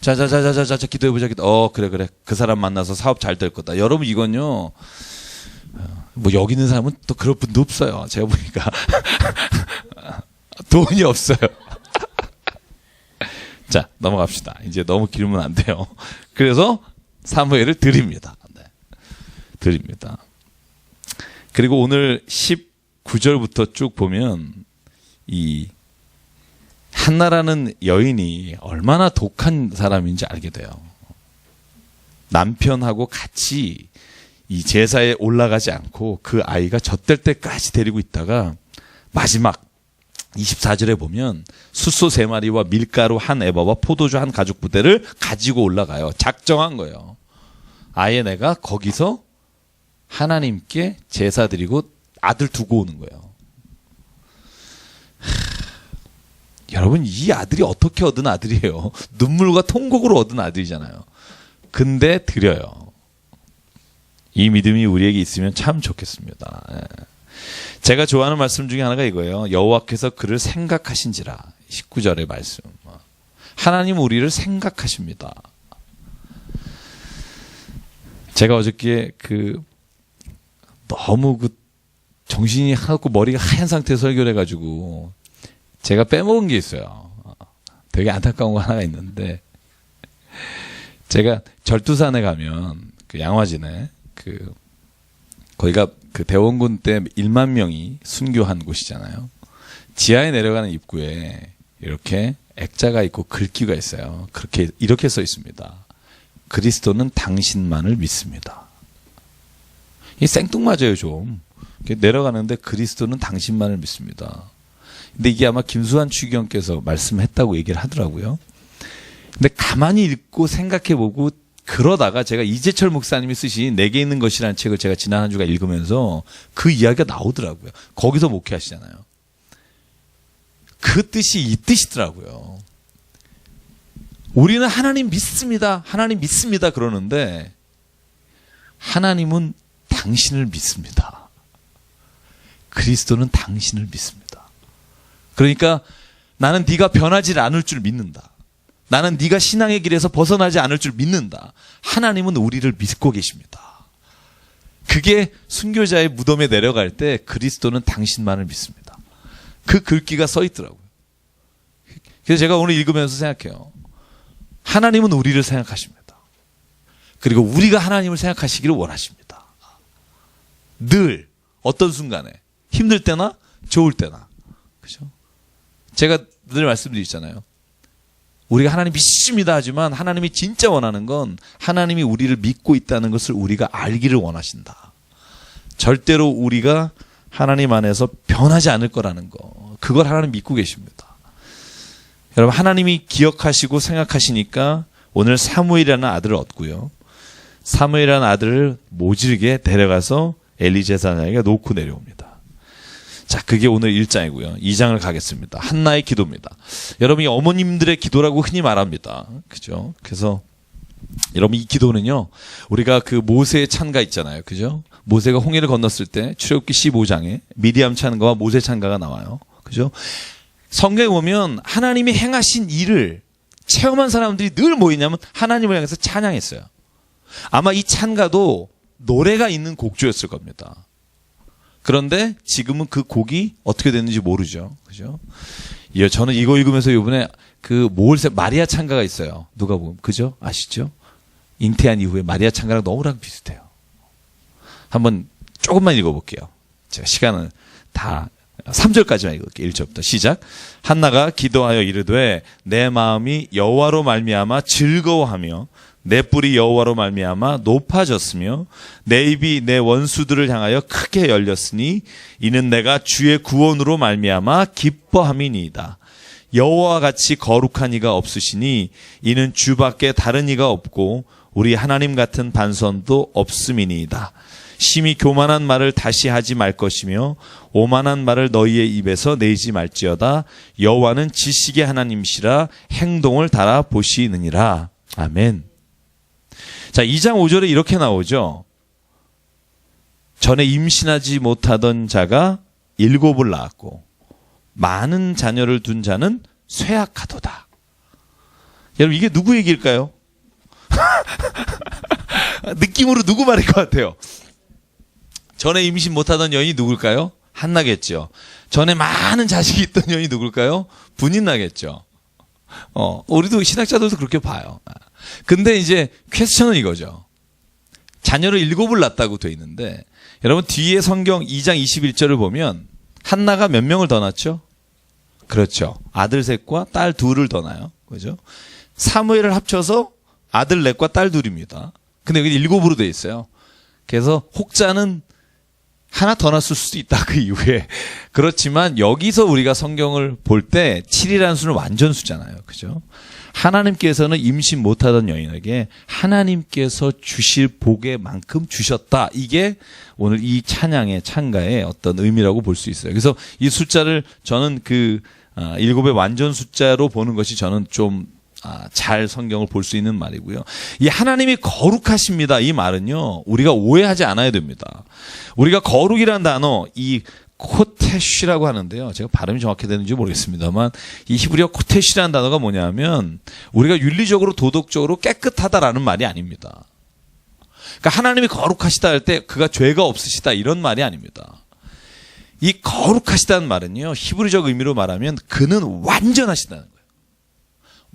자자자자자자 기도해보자. 그래 그 사람 만나서 사업 잘 될 거다. 여러분 이건요 뭐 여기 있는 사람은 또 그럴 분도 없어요. 제가 보니까 돈이 없어요. 자 넘어갑시다. 이제 너무 길면 안 돼요. 그래서 사무엘을 드립니다. 네. 드립니다. 그리고 오늘 19절부터 쭉 보면 이 한나라는 여인이 얼마나 독한 사람인지 알게 돼요. 남편하고 같이 이 제사에 올라가지 않고 그 아이가 젖될 때까지 데리고 있다가 마지막 24절에 보면 숫소 3마리와 밀가루 1에바와 포도주 1가죽 부대를 가지고 올라가요. 작정한 거예요. 아예 내가 거기서 하나님께 제사 드리고 아들 두고 오는 거예요. 여러분 이 아들이 어떻게 얻은 아들이에요? 눈물과 통곡으로 얻은 아들이잖아요. 근데 드려요. 이 믿음이 우리에게 있으면 참 좋겠습니다. 제가 좋아하는 말씀 중에 하나가 이거예요. 여호와께서 그를 생각하신지라. 19절의 말씀. 하나님 우리를 생각하십니다. 제가 어저께 너무 정신이 하얗고 머리가 하얀 상태에서 설교를 해가지고 제가 빼먹은 게 있어요. 되게 안타까운 거 하나가 있는데 제가 절두산에 가면 그 양화진에 거기가 그 대원군 때 1만 명이 순교한 곳이잖아요. 지하에 내려가는 입구에 이렇게 액자가 있고 글귀가 있어요. 이렇게 써 있습니다. 그리스도는 당신만을 믿습니다. 이 생뚱맞아요 좀. 내려가는데 그리스도는 당신만을 믿습니다. 근데 이게 아마 김수환 추기경께서 말씀했다고 얘기를 하더라고요. 근데 가만히 읽고 생각해보고 그러다가 제가 이재철 목사님이 쓰신 내게 있는 것이라는 책을 제가 지난 한 주간 읽으면서 그 이야기가 나오더라고요. 거기서 목회하시잖아요. 그 뜻이 이 뜻이더라고요. 우리는 하나님 믿습니다. 하나님 믿습니다. 그러는데 하나님은 당신을 믿습니다. 그리스도는 당신을 믿습니다. 그러니까 나는 네가 변하지 않을 줄 믿는다. 나는 네가 신앙의 길에서 벗어나지 않을 줄 믿는다. 하나님은 우리를 믿고 계십니다. 그게 순교자의 무덤에 내려갈 때 그리스도는 당신만을 믿습니다. 그 글귀가 써 있더라고요. 그래서 제가 오늘 읽으면서 생각해요. 하나님은 우리를 생각하십니다. 그리고 우리가 하나님을 생각하시기를 원하십니다. 늘 어떤 순간에 힘들 때나 좋을 때나 그죠? 제가 늘 말씀드리잖아요. 우리가 하나님 믿습니다 하지만 하나님이 진짜 원하는 건 하나님이 우리를 믿고 있다는 것을 우리가 알기를 원하신다. 절대로 우리가 하나님 안에서 변하지 않을 거라는 거. 그걸 하나님 믿고 계십니다. 여러분 하나님이 기억하시고 생각하시니까 오늘 사무엘이라는 아들을 얻고요. 사무엘이라는 아들을 모질게 데려가서 엘리 제사장에게 놓고 내려옵니다. 자, 그게 오늘 1장이고요. 2장을 가겠습니다. 한나의 기도입니다. 여러분이 어머님들의 기도라고 흔히 말합니다. 그죠? 그래서 여러분 이 기도는요, 우리가 그 모세의 찬가 있잖아요. 그죠? 모세가 홍해를 건넜을 때 출애굽기 15장에 미디암 찬가와 모세 찬가가 나와요. 그죠? 성경에 보면 하나님이 행하신 일을 체험한 사람들이 늘 뭐 있냐면 하나님을 향해서 찬양했어요. 아마 이 찬가도 노래가 있는 곡조였을 겁니다. 그런데 지금은 그 곡이 어떻게 됐는지 모르죠. 그죠? 예, 저는 이거 읽으면서 이번에 그 마리아 찬가가 있어요. 누가 보면. 그죠? 아시죠? 잉태한 이후에 마리아 찬가랑 너무나 비슷해요. 한번 조금만 읽어볼게요. 제가 시간은 다 3절까지만 읽을게요. 1절부터 시작. 한나가 기도하여 이르되 내 마음이 여호와로 말미암아 즐거워하며 내 뿔이 여호와로 말미암아 높아졌으며 내 입이 내 원수들을 향하여 크게 열렸으니 이는 내가 주의 구원으로 말미암아 기뻐함이니이다. 여호와와 같이 거룩한 이가 없으시니 이는 주밖에 다른 이가 없고 우리 하나님 같은 반선도 없음이니이다. 심히 교만한 말을 다시 하지 말 것이며 오만한 말을 너희의 입에서 내지 말지어다. 여호와는 지식의 하나님이시라 행동을 달아보시느니라. 아멘. 자, 2장 5절에 이렇게 나오죠. 전에 임신하지 못하던 자가 7을 낳았고 많은 자녀를 둔 자는 쇠약하도다. 여러분 이게 누구 얘기일까요? 느낌으로 누구 말일 것 같아요? 전에 임신 못하던 여인이 누굴까요? 한나겠죠. 전에 많은 자식이 있던 여인이 누굴까요? 분인나겠죠. 우리도 신학자들도 그렇게 봐요. 근데 이제 퀘스천은 이거죠. 자녀를 7을 낳았다고 돼 있는데 여러분 뒤에 성경 2장 21절을 보면 한나가 몇 명을 더 낳았죠? 그렇죠. 아들 셋과 딸 둘을 더 낳아요. 그죠? 사무엘을 합쳐서 아들 넷과 딸 둘입니다. 근데 여기 7으로 돼 있어요. 그래서 혹자는 하나 더 낳았을 수도 있다, 그 이후에. 그렇지만 여기서 우리가 성경을 볼 때 7이라는 수는 완전수잖아요. 그죠? 하나님께서는 임신 못하던 여인에게 하나님께서 주실 복의 만큼 주셨다. 이게 오늘 이 찬양의 찬가의 어떤 의미라고 볼 수 있어요. 그래서 이 숫자를 저는 그 7의 완전 숫자로 보는 것이 저는 좀 잘 성경을 볼 수 있는 말이고요. 이 하나님이 거룩하십니다. 이 말은요, 우리가 오해하지 않아야 됩니다. 우리가 거룩이라는 단어, 이 코테쉬라고 하는데요. 제가 발음이 정확히 되는지 모르겠습니다만 이 히브리어 코테쉬라는 단어가 뭐냐면 우리가 윤리적으로 도덕적으로 깨끗하다라는 말이 아닙니다. 그러니까 하나님이 거룩하시다 할 때 그가 죄가 없으시다 이런 말이 아닙니다. 이 거룩하시다는 말은요, 히브리적 의미로 말하면 그는 완전하시다는 거예요.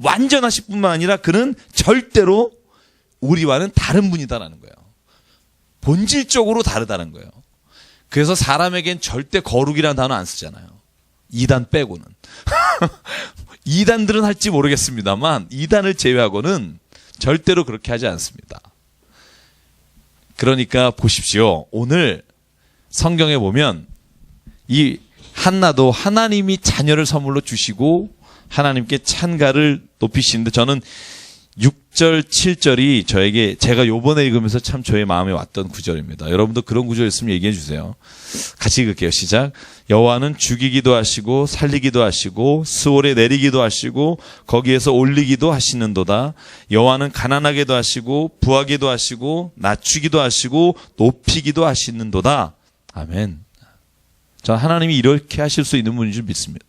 완전하실 뿐만 아니라 그는 절대로 우리와는 다른 분이다라는 거예요. 본질적으로 다르다는 거예요. 그래서 사람에겐 절대 거룩이라는 단어 안 쓰잖아요. 이단 빼고는. 이단들은 할지 모르겠습니다만 이단을 제외하고는 절대로 그렇게 하지 않습니다. 그러니까 보십시오. 오늘 성경에 보면 이 한나도 하나님이 자녀를 선물로 주시고 하나님께 찬가를 높이시는데 저는 6절, 7절이 저에게 제가 요번에 읽으면서 참 저의 마음에 왔던 구절입니다. 여러분도 그런 구절 있으면 얘기해 주세요. 같이 읽을게요. 시작. 여호와는 죽이기도 하시고 살리기도 하시고 스올에 내리기도 하시고 거기에서 올리기도 하시는도다. 여호와는 가난하게도 하시고 부하게도 하시고 낮추기도 하시고 높이기도 하시는도다. 아멘. 전 하나님이 이렇게 하실 수 있는 분인 줄 믿습니다.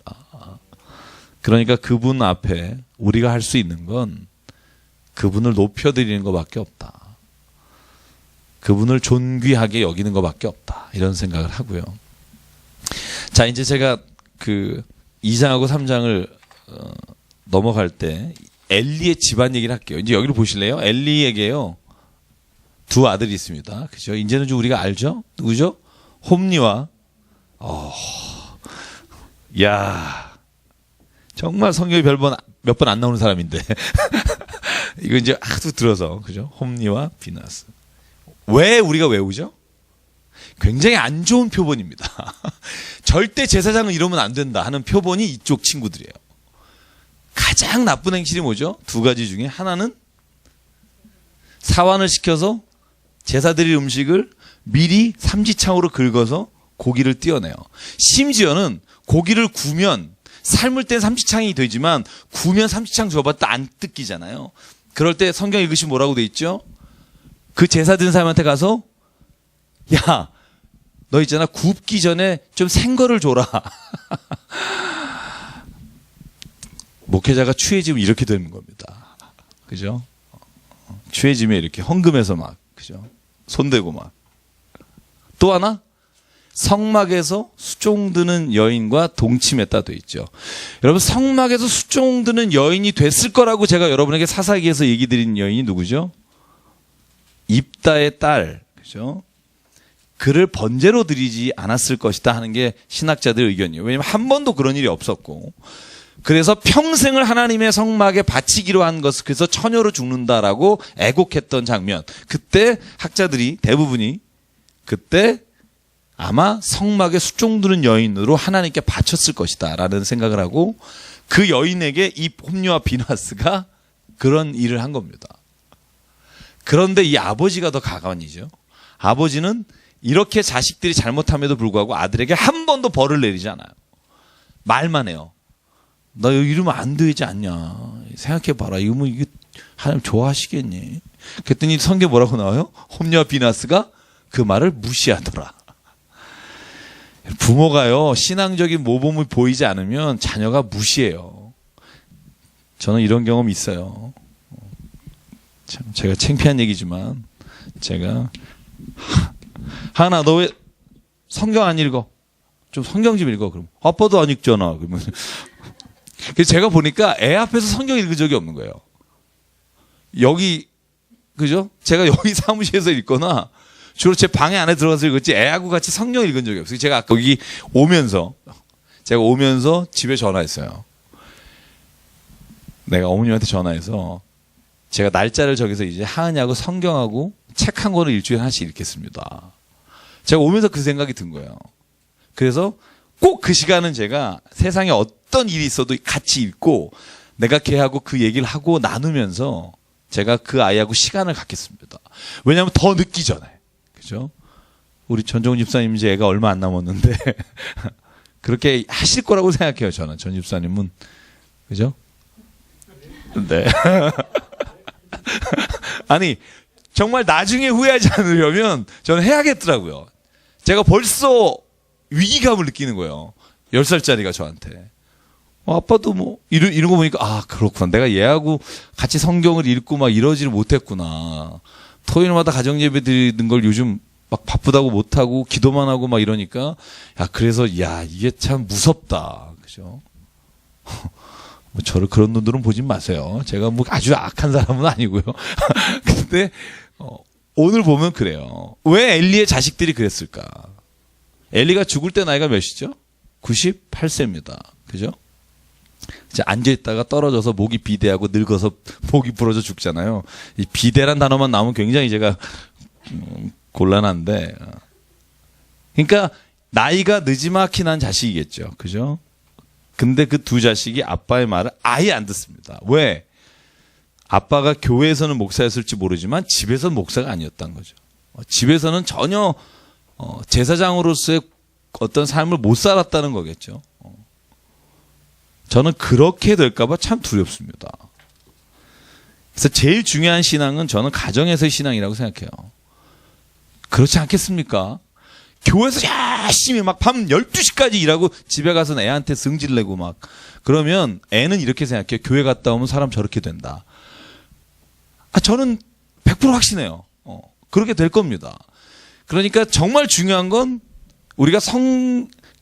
그러니까 그분 앞에 우리가 할 수 있는 건 그분을 높여드리는 것밖에 없다. 그분을 존귀하게 여기는 것밖에 없다. 이런 생각을 하고요. 자, 이제 제가 그 2장하고 3장을 넘어갈 때 엘리의 집안 얘기를 할게요. 이제 여기를 보실래요? 엘리에게요, 두 아들이 있습니다. 그죠? 이제는 좀 우리가 알죠? 누구죠? 홈리와, 정말 성경에 몇 번 안 나오는 사람인데. 이거 이제 하도 들어서, 그죠? 홈리와 비나스. 왜 우리가 외우죠? 굉장히 안 좋은 표본입니다. 절대 제사장은 이러면 안 된다 하는 표본이 이쪽 친구들이에요. 가장 나쁜 행실이 뭐죠? 두 가지 중에 하나는 사환을 시켜서 제사 드릴 음식을 미리 삼지창으로 긁어서 고기를 띄어내요. 심지어는 고기를 구우면 삶을 땐 삼치창이 되지만 구우면 삼치창 줘봤자 안 뜯기잖아요. 그럴 때 성경 읽으시면 뭐라고 돼 있죠? 그 제사 드는 사람한테 가서 야, 너 있잖아, 굽기 전에 좀 생거를 줘라. 목회자가 취해지면 이렇게 되는 겁니다. 그죠? 취해지면 이렇게 헌금해서 막, 그죠? 손대고 막. 또 하나? 성막에서 수종 드는 여인과 동침했다 돼 있죠. 여러분, 성막에서 수종 드는 여인이 됐을 거라고 제가 여러분에게 사사기에서 얘기 드린 여인이 누구죠? 입다의 딸, 그죠? 그를 번제로 드리지 않았을 것이다 하는 게 신학자들의 의견이에요. 왜냐하면 한 번도 그런 일이 없었고, 그래서 평생을 하나님의 성막에 바치기로 한 것을, 그래서 처녀로 죽는다라고 애곡했던 장면. 그때 학자들이 대부분이 그때 아마 성막에 수종드는 여인으로 하나님께 바쳤을 것이다 라는 생각을 하고, 그 여인에게 이 홈리와 비나스가 그런 일을 한 겁니다. 그런데 이 아버지가 더 가관이죠. 아버지는 이렇게 자식들이 잘못함에도 불구하고 아들에게 한 번도 벌을 내리지 않아요. 말만 해요. 너 이러면 안 되지 않냐. 생각해봐라. 이거 이게 하나님 좋아하시겠니? 그랬더니 성경에 뭐라고 나와요? 홈리와 비나스가 그 말을 무시하더라. 부모가요, 신앙적인 모범을 보이지 않으면 자녀가 무시해요. 저는 이런 경험이 있어요. 참, 제가 창피한 얘기지만, 제가, 하나, 너 왜 성경 안 읽어? 좀 성경 좀 읽어. 그럼 아빠도 안 읽잖아. 그러면. 그래서 제가 보니까 애 앞에서 성경 읽은 적이 없는 거예요. 여기, 그죠? 제가 여기 사무실에서 읽거나, 주로 제 방에 안에 들어가서 읽었지 애하고 같이 성경 읽은 적이 없어요. 제가 아까 여기 오면서 집에 전화했어요. 내가 어머님한테 전화해서 제가 날짜를 정해서 이제 하은이하고 성경하고 책 한 권을 일주일에 하나씩 읽겠습니다. 제가 오면서 그 생각이 든 거예요. 그래서 꼭 그 시간은 제가 세상에 어떤 일이 있어도 같이 읽고 내가 걔하고 그 얘기를 하고 나누면서 제가 그 아이하고 시간을 갖겠습니다. 왜냐하면 더 늦기 전에. 그죠? 우리 전종훈 집사님 이제 애가 얼마 안 남았는데 그렇게 하실 거라고 생각해요. 저는 전 집사님은. 그죠? 네. 아니 정말 나중에 후회하지 않으려면 저는 해야겠더라고요. 제가 벌써 위기감을 느끼는 거예요. 10살짜리가 저한테. 아빠도 뭐 이런 거 보니까 아 그렇구나. 내가 얘하고 같이 성경을 읽고 막 이러지를 못했구나. 토요일마다 가정예배 드리는 걸 요즘 막 바쁘다고 못하고 기도만 하고 막 이러니까 야 그래서 야 이게 참 무섭다. 그죠? 뭐 저를 그런 눈으로는 보진 마세요. 제가 뭐 아주 악한 사람은 아니고요. 근데 오늘 보면 그래요. 왜 엘리의 자식들이 그랬을까? 엘리가 죽을 때 나이가 몇이죠? 98세입니다. 그죠? 이제 앉아있다가 떨어져서 목이 비대하고 늙어서 목이 부러져 죽잖아요. 이 비대란 단어만 나오면 굉장히 제가 곤란한데, 그러니까 나이가 느지막히 난 자식이겠죠. 그죠? 근데 그 두 자식이 아빠의 말을 아예 안 듣습니다. 왜? 아빠가 교회에서는 목사였을지 모르지만 집에서는 목사가 아니었다는 거죠. 집에서는 전혀 제사장으로서의 어떤 삶을 못 살았다는 거겠죠. 저는 그렇게 될까봐 참 두렵습니다. 그래서 제일 중요한 신앙은 저는 가정에서의 신앙이라고 생각해요. 그렇지 않겠습니까? 교회에서 열심히 막 밤 12시까지 일하고 집에 가서 애한테 승질 내고 막 그러면 애는 이렇게 생각해요. 교회 갔다 오면 사람 저렇게 된다. 저는 100% 확신해요. 그렇게 될 겁니다. 그러니까 정말 중요한 건 우리가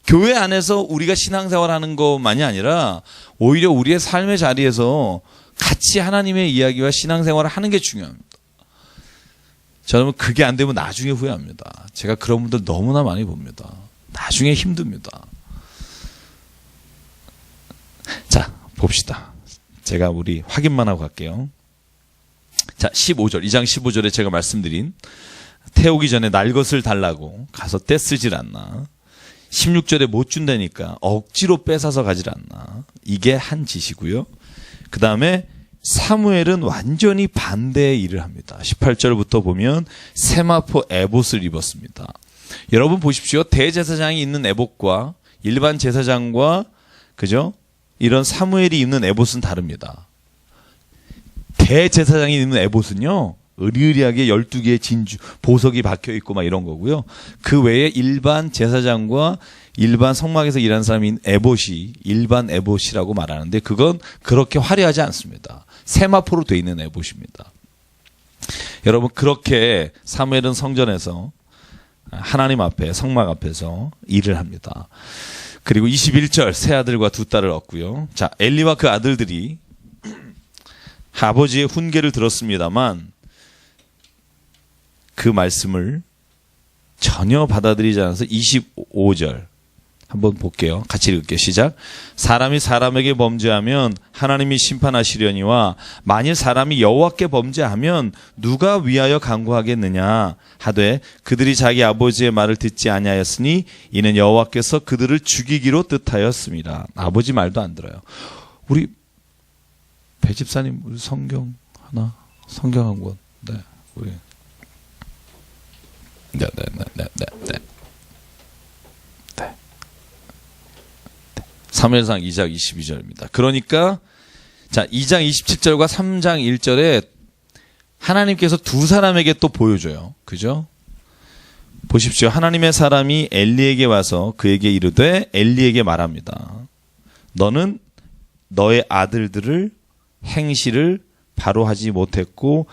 교회 안에서 우리가 신앙생활하는 것만이 아니라 오히려 우리의 삶의 자리에서 같이 하나님의 이야기와 신앙생활을 하는 게 중요합니다. 저는 그게 안 되면 나중에 후회합니다. 제가 그런 분들 너무나 많이 봅니다. 나중에 힘듭니다. 자, 봅시다. 제가 우리 확인만 하고 갈게요. 자, 15절. 2장 15절에 제가 말씀드린 태우기 전에 날 것을 달라고 가서 떼쓰질 않나. 16절에 못 준다니까 억지로 뺏어서 가질 않나. 이게 한 짓이고요. 그 다음에 사무엘은 완전히 반대의 일을 합니다. 18절부터 보면 세마포 에봇을 입었습니다. 여러분 보십시오. 대제사장이 입는 에봇과 일반 제사장과 그죠? 이런 사무엘이 입는 에봇은 다릅니다. 대제사장이 입는 에봇은요. 으리으리하게 12개의 진주, 보석이 박혀 있고 막 이런 거고요. 그 외에 일반 제사장과 일반 성막에서 일하는 사람이 에봇이 일반 에봇이라고 말하는데 그건 그렇게 화려하지 않습니다. 세마포로 돼 있는 에봇입니다. 여러분 그렇게 사무엘은 성전에서 하나님 앞에 성막 앞에서 일을 합니다. 그리고 21절 세 아들과 두 딸을 얻고요. 자, 엘리와 그 아들들이 아버지의 훈계를 들었습니다만 그 말씀을 전혀 받아들이지 않아서 25절 한번 볼게요. 같이 읽을게요. 시작. 사람이 사람에게 범죄하면 하나님이 심판하시려니와 만일 사람이 여호와께 범죄하면 누가 위하여 간구하겠느냐 하되 그들이 자기 아버지의 말을 듣지 아니하였으니 이는 여호와께서 그들을 죽이기로 뜻하였습니다. 아버지 말도 안 들어요. 우리 배 집사님 우리 성경 하나 성경 한 권. 네. 우리 네. 사무엘상 2장 22절입니다. 그러니까 자 2장 27절과 3장 1절에 하나님께서 두 사람에게 또 보여줘요. 그죠? 보십시오. 하나님의 사람이 엘리에게 와서 그에게 이르되 엘리에게 말합니다. 너는 너의 아들들을 행실을 바로 하지 못했고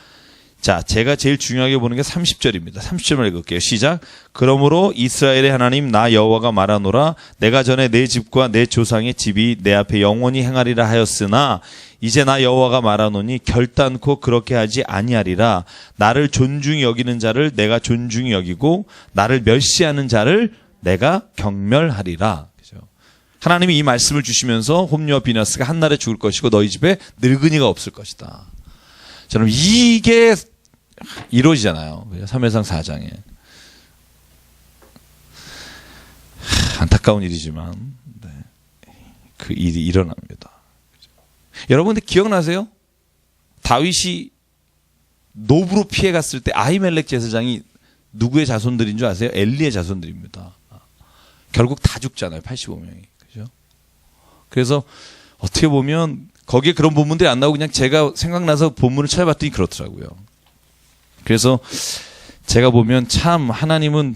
자, 제가 제일 중요하게 보는 게 30절입니다. 30절만 읽을게요. 시작. 그러므로 이스라엘의 하나님 나 여호와가 말하노라 내가 전에 내 집과 내 조상의 집이 내 앞에 영원히 행하리라 하였으나 이제 나 여호와가 말하노니 결단코 그렇게 하지 아니하리라. 나를 존중히 여기는 자를 내가 존중히 여기고 나를 멸시하는 자를 내가 경멸하리라. 그죠? 하나님이 이 말씀을 주시면서 홈리와 비나스가 한날에 죽을 것이고 너희 집에 늙은이가 없을 것이다. 저는 이게 이루어지잖아요. 사무엘상 4장에. 안타까운 일이지만 네. 그 일이 일어납니다. 여러분 근데 기억나세요? 다윗이 노브로 피해갔을 때 아히멜렉 제사장이 누구의 자손들인 줄 아세요? 엘리의 자손들입니다. 결국 다 죽잖아요. 85명이. 그죠? 그래서 어떻게 보면 거기에 그런 본문들이 안 나오고 그냥 제가 생각나서 본문을 찾아봤더니 그렇더라고요. 그래서 제가 보면 참 하나님은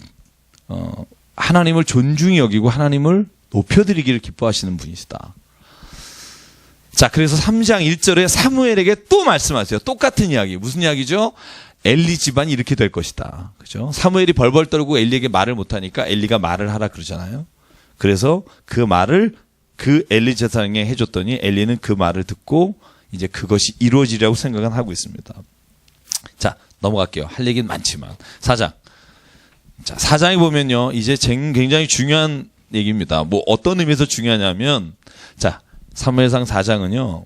하나님을 존중히 여기고 하나님을 높여드리기를 기뻐하시는 분이시다. 자, 그래서 3장 1절에 사무엘에게 또 말씀하세요. 똑같은 이야기. 무슨 이야기죠? 엘리 집안이 이렇게 될 것이다. 그죠? 사무엘이 벌벌 떨고 엘리에게 말을 못하니까 엘리가 말을 하라 그러잖아요. 그래서 그 말을 그 엘리 제사장에 해줬더니 엘리는 그 말을 듣고 이제 그것이 이루어지리라고 생각은 하고 있습니다. 자, 넘어갈게요. 할 얘기는 많지만. 4장. 자, 4장에 보면요. 이제 굉장히 중요한 얘기입니다. 뭐 어떤 의미에서 중요하냐면 자, 사무엘상 4장은요.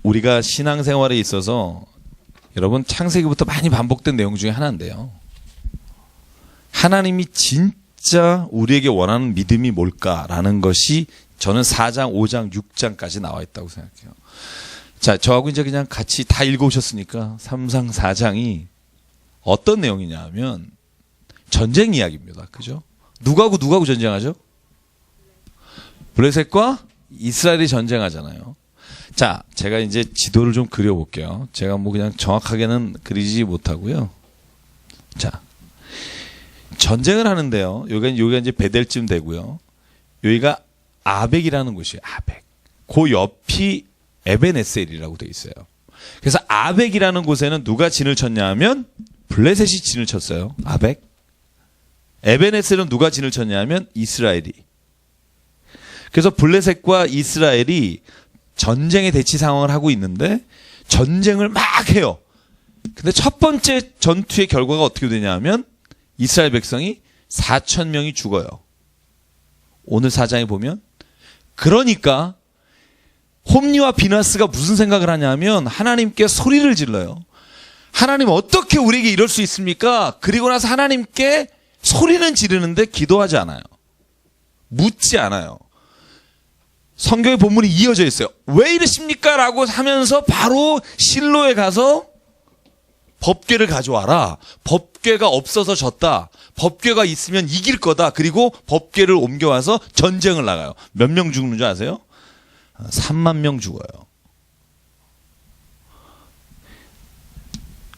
우리가 신앙생활에 있어서 여러분 창세기부터 많이 반복된 내용 중에 하나인데요. 하나님이 진짜 우리에게 원하는 믿음이 뭘까라는 것이 저는 4장, 5장, 6장까지 나와 있다고 생각해요. 자, 저하고 이제 그냥 같이 다 읽어오셨으니까 3장, 4장이 어떤 내용이냐 하면 전쟁 이야기입니다. 그죠? 누구하고 전쟁하죠? 블레셋과 이스라엘이 전쟁하잖아요. 자, 제가 이제 지도를 좀 그려볼게요. 제가 뭐 그냥 정확하게는 그리지 못하고요. 자, 전쟁을 하는데요. 여기가 이제 베델쯤 되고요. 여기가 아벡이라는 곳이에요. 아벡. 그 옆이 에벤에셀이라고 돼 있어요. 그래서 아벡이라는 곳에는 누가 진을 쳤냐 하면 블레셋이 진을 쳤어요. 아벡. 에벤에셀은 누가 진을 쳤냐 하면 이스라엘이. 그래서 블레셋과 이스라엘이 전쟁의 대치 상황을 하고 있는데 전쟁을 막 해요. 근데 첫 번째 전투의 결과가 어떻게 되냐 하면 이스라엘 백성이 4,000명이 죽어요. 오늘 4장에 보면. 그러니까 홈리와 비나스가 무슨 생각을 하냐면 하나님께 소리를 질러요. 하나님 어떻게 우리에게 이럴 수 있습니까? 그리고 나서 하나님께 소리는 지르는데 기도하지 않아요. 묻지 않아요. 성경의 본문이 이어져 있어요. 왜 이러십니까? 라고 하면서 바로 실로에 가서 법궤를 가져와라. 법궤가 없어서 졌다. 법궤가 있으면 이길 거다. 그리고 법궤를 옮겨와서 전쟁을 나가요. 몇 명 죽는 줄 아세요? 3만 명 죽어요.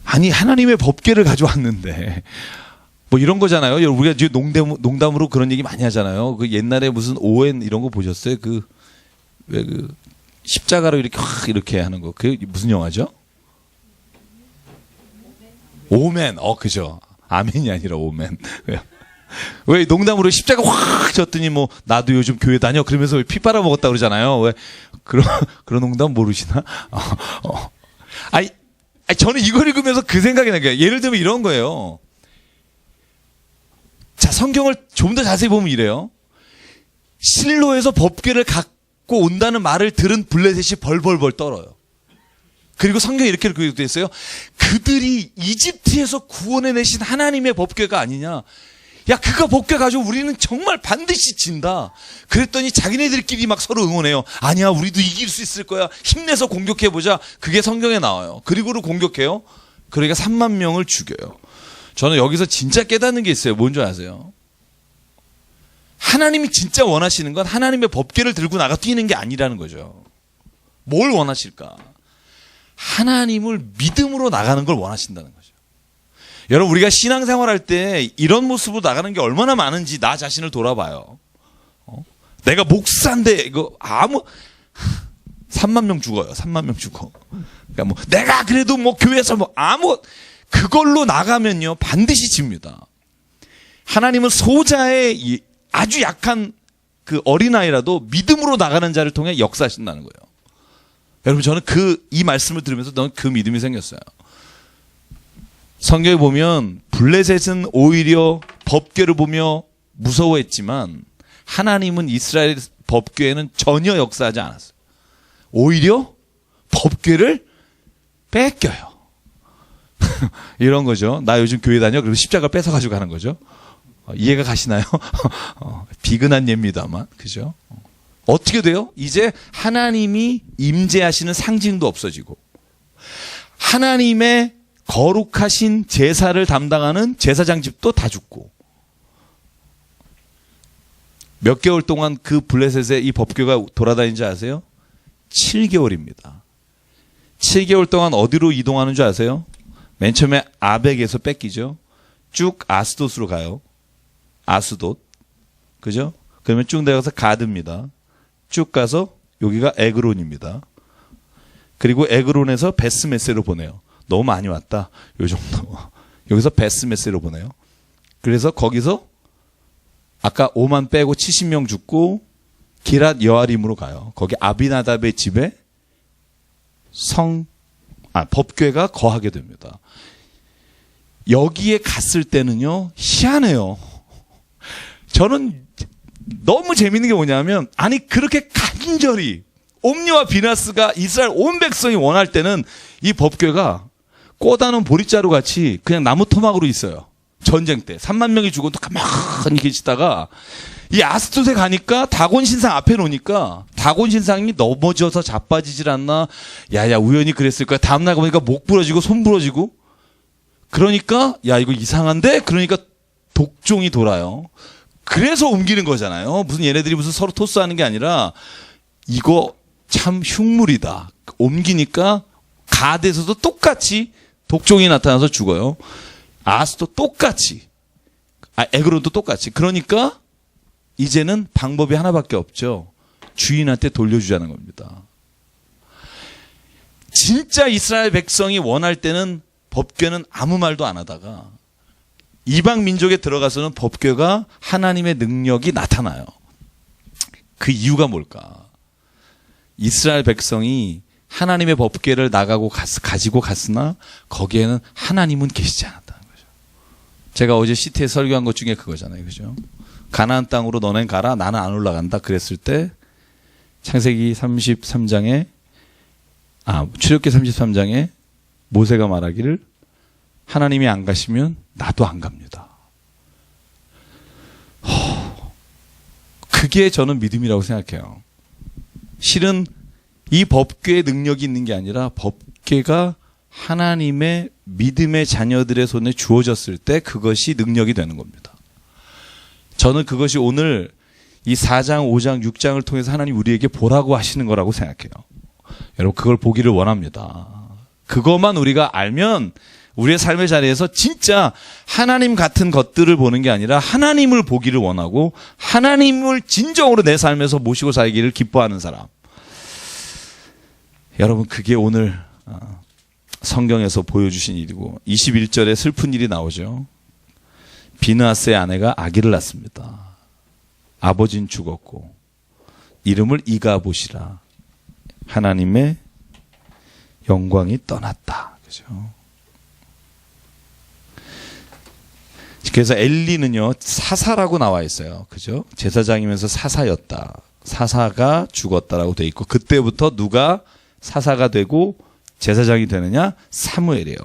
아니 하나님의 법궤를 가져왔는데 뭐 이런 거잖아요. 우리가 이제 농담으로 그런 얘기 많이 하잖아요. 그 옛날에 무슨 ON 이런 거 보셨어요? 왜 그 십자가로 이렇게 확 이렇게 하는 거. 그게 무슨 영화죠? 오맨. 그죠. 아멘이 아니라 오맨. 왜 농담으로 십자가 확 졌더니 뭐 나도 요즘 교회 다녀 그러면서 피 빨아먹었다 그러잖아요. 왜 그런 농담 모르시나? 아니 저는 이걸 읽으면서 그 생각이 나요. 예를 들면 이런 거예요. 자, 성경을 좀 더 자세히 보면 이래요. 실로에서 법궤를 갖고 온다는 말을 들은 블레셋이 벌벌벌 떨어요. 그리고 성경에 이렇게 기록되어 있어요. 그들이 이집트에서 구원해내신 하나님의 법궤가 아니냐. 야, 그가 법궤 가지고 우리는 정말 반드시 진다. 그랬더니 자기네들끼리 막 서로 응원해요. 아니야, 우리도 이길 수 있을 거야. 힘내서 공격해보자. 그게 성경에 나와요. 그리고를 공격해요. 그러니까 3만 명을 죽여요. 저는 여기서 진짜 깨닫는 게 있어요. 뭔지 아세요? 하나님이 진짜 원하시는 건 하나님의 법궤를 들고 나가 뛰는 게 아니라는 거죠. 뭘 원하실까? 하나님을 믿음으로 나가는 걸 원하신다는 거죠. 여러분, 우리가 신앙생활할 때 이런 모습으로 나가는 게 얼마나 많은지 나 자신을 돌아봐요. 내가 목사인데 이거 3만 명 죽어요. 3만 명 죽어. 그러니까 뭐 내가 그래도 뭐 교회에서 뭐 그걸로 나가면요 반드시 집니다. 하나님은 소자의 아주 약한 그 어린아이라도 믿음으로 나가는 자를 통해 역사하신다는 거예요. 여러분, 저는 이 말씀을 들으면서 너는 그 믿음이 생겼어요. 성경에 보면 블레셋은 오히려 법궤를 보며 무서워했지만 하나님은 이스라엘 법궤에는 전혀 역사하지 않았어요. 오히려 법궤를 뺏겨요. 이런 거죠. 나 요즘 교회 다녀. 그리고 십자가 뺏어가지고 가는 거죠. 이해가 가시나요? 비근한 예입니다만, 그죠? 어떻게 돼요? 이제 하나님이 임재하시는 상징도 없어지고 하나님의 거룩하신 제사를 담당하는 제사장 집도 다 죽고 몇 개월 동안 그 블레셋의 이 법궤가 돌아다니는지 아세요? 7개월입니다. 7개월 동안 어디로 이동하는 줄 아세요? 맨 처음에 아벡에서 뺏기죠. 쭉 아스돗으로 가요. 아스돗. 그죠? 그러면 쭉 내려가서 가드입니다. 쭉 가서 여기가 에그론입니다. 그리고 에그론에서 베스메세로 보내요. 너무 많이 왔다. 요 정도. 여기서 베스메세로 보내요. 그래서 거기서 아까 5만 빼고 70명 죽고 기랏 여아림으로 가요. 거기 아비나답의 집에 법궤가 거하게 됩니다. 여기에 갔을 때는요, 희한해요. 저는 너무 재밌는 게 뭐냐면, 아니, 그렇게 간절히, 옴니와 비나스가 이스라엘 온 백성이 원할 때는 이 법궤가 꼬다는 보리자루 같이 그냥 나무 토막으로 있어요. 전쟁 때. 3만 명이 죽어도 가만히 계시다가, 이 아스돗에 가니까 다곤 신상 앞에 놓으니까 다곤 신상이 넘어져서 자빠지질 않나. 야야 우연히 그랬을 거야. 다음날 보니까 목 부러지고 손 부러지고. 그러니까 야 이거 이상한데. 그러니까 독종이 돌아요. 그래서 옮기는 거잖아요. 무슨 얘네들이 무슨 서로 토스하는 게 아니라 이거 참 흉물이다. 옮기니까 가드에서도 똑같이 독종이 나타나서 죽어요. 아스도 똑같이. 에그론도 똑같이. 그러니까 이제는 방법이 하나밖에 없죠. 주인한테 돌려주자는 겁니다. 진짜 이스라엘 백성이 원할 때는 법궤는 아무 말도 안 하다가 이방 민족에 들어가서는 법궤가 하나님의 능력이 나타나요. 그 이유가 뭘까? 이스라엘 백성이 하나님의 법궤를 가지고 갔으나 거기에는 하나님은 계시지 않았다는 거죠. 제가 어제 시티에 설교한 것 중에 그거잖아요. 그죠? 가나안 땅으로 너넨 가라. 나는 안 올라간다. 그랬을 때 창세기 33장에 출애굽기 33장에 모세가 말하기를 하나님이 안 가시면 나도 안 갑니다. 그게 저는 믿음이라고 생각해요. 실은 이 법궤의 능력이 있는 게 아니라 법궤가 하나님의 믿음의 자녀들의 손에 주어졌을 때 그것이 능력이 되는 겁니다. 저는 그것이 오늘 이 4장, 5장, 6장을 통해서 하나님 우리에게 보라고 하시는 거라고 생각해요. 여러분 그걸 보기를 원합니다. 그것만 우리가 알면 우리의 삶의 자리에서 진짜 하나님 같은 것들을 보는 게 아니라 하나님을 보기를 원하고 하나님을 진정으로 내 삶에서 모시고 살기를 기뻐하는 사람. 여러분 그게 오늘 성경에서 보여주신 일이고 21절에 슬픈 일이 나오죠. 비느하스의 아내가 아기를 낳습니다. 아버지는 죽었고 이름을 이가봇이라. 하나님의 영광이 떠났다. 그죠? 그래서 엘리는요 사사라고 나와 있어요. 그죠? 제사장이면서 사사였다. 사사가 죽었다라고 돼 있고 그때부터 누가 사사가 되고 제사장이 되느냐? 사무엘이에요.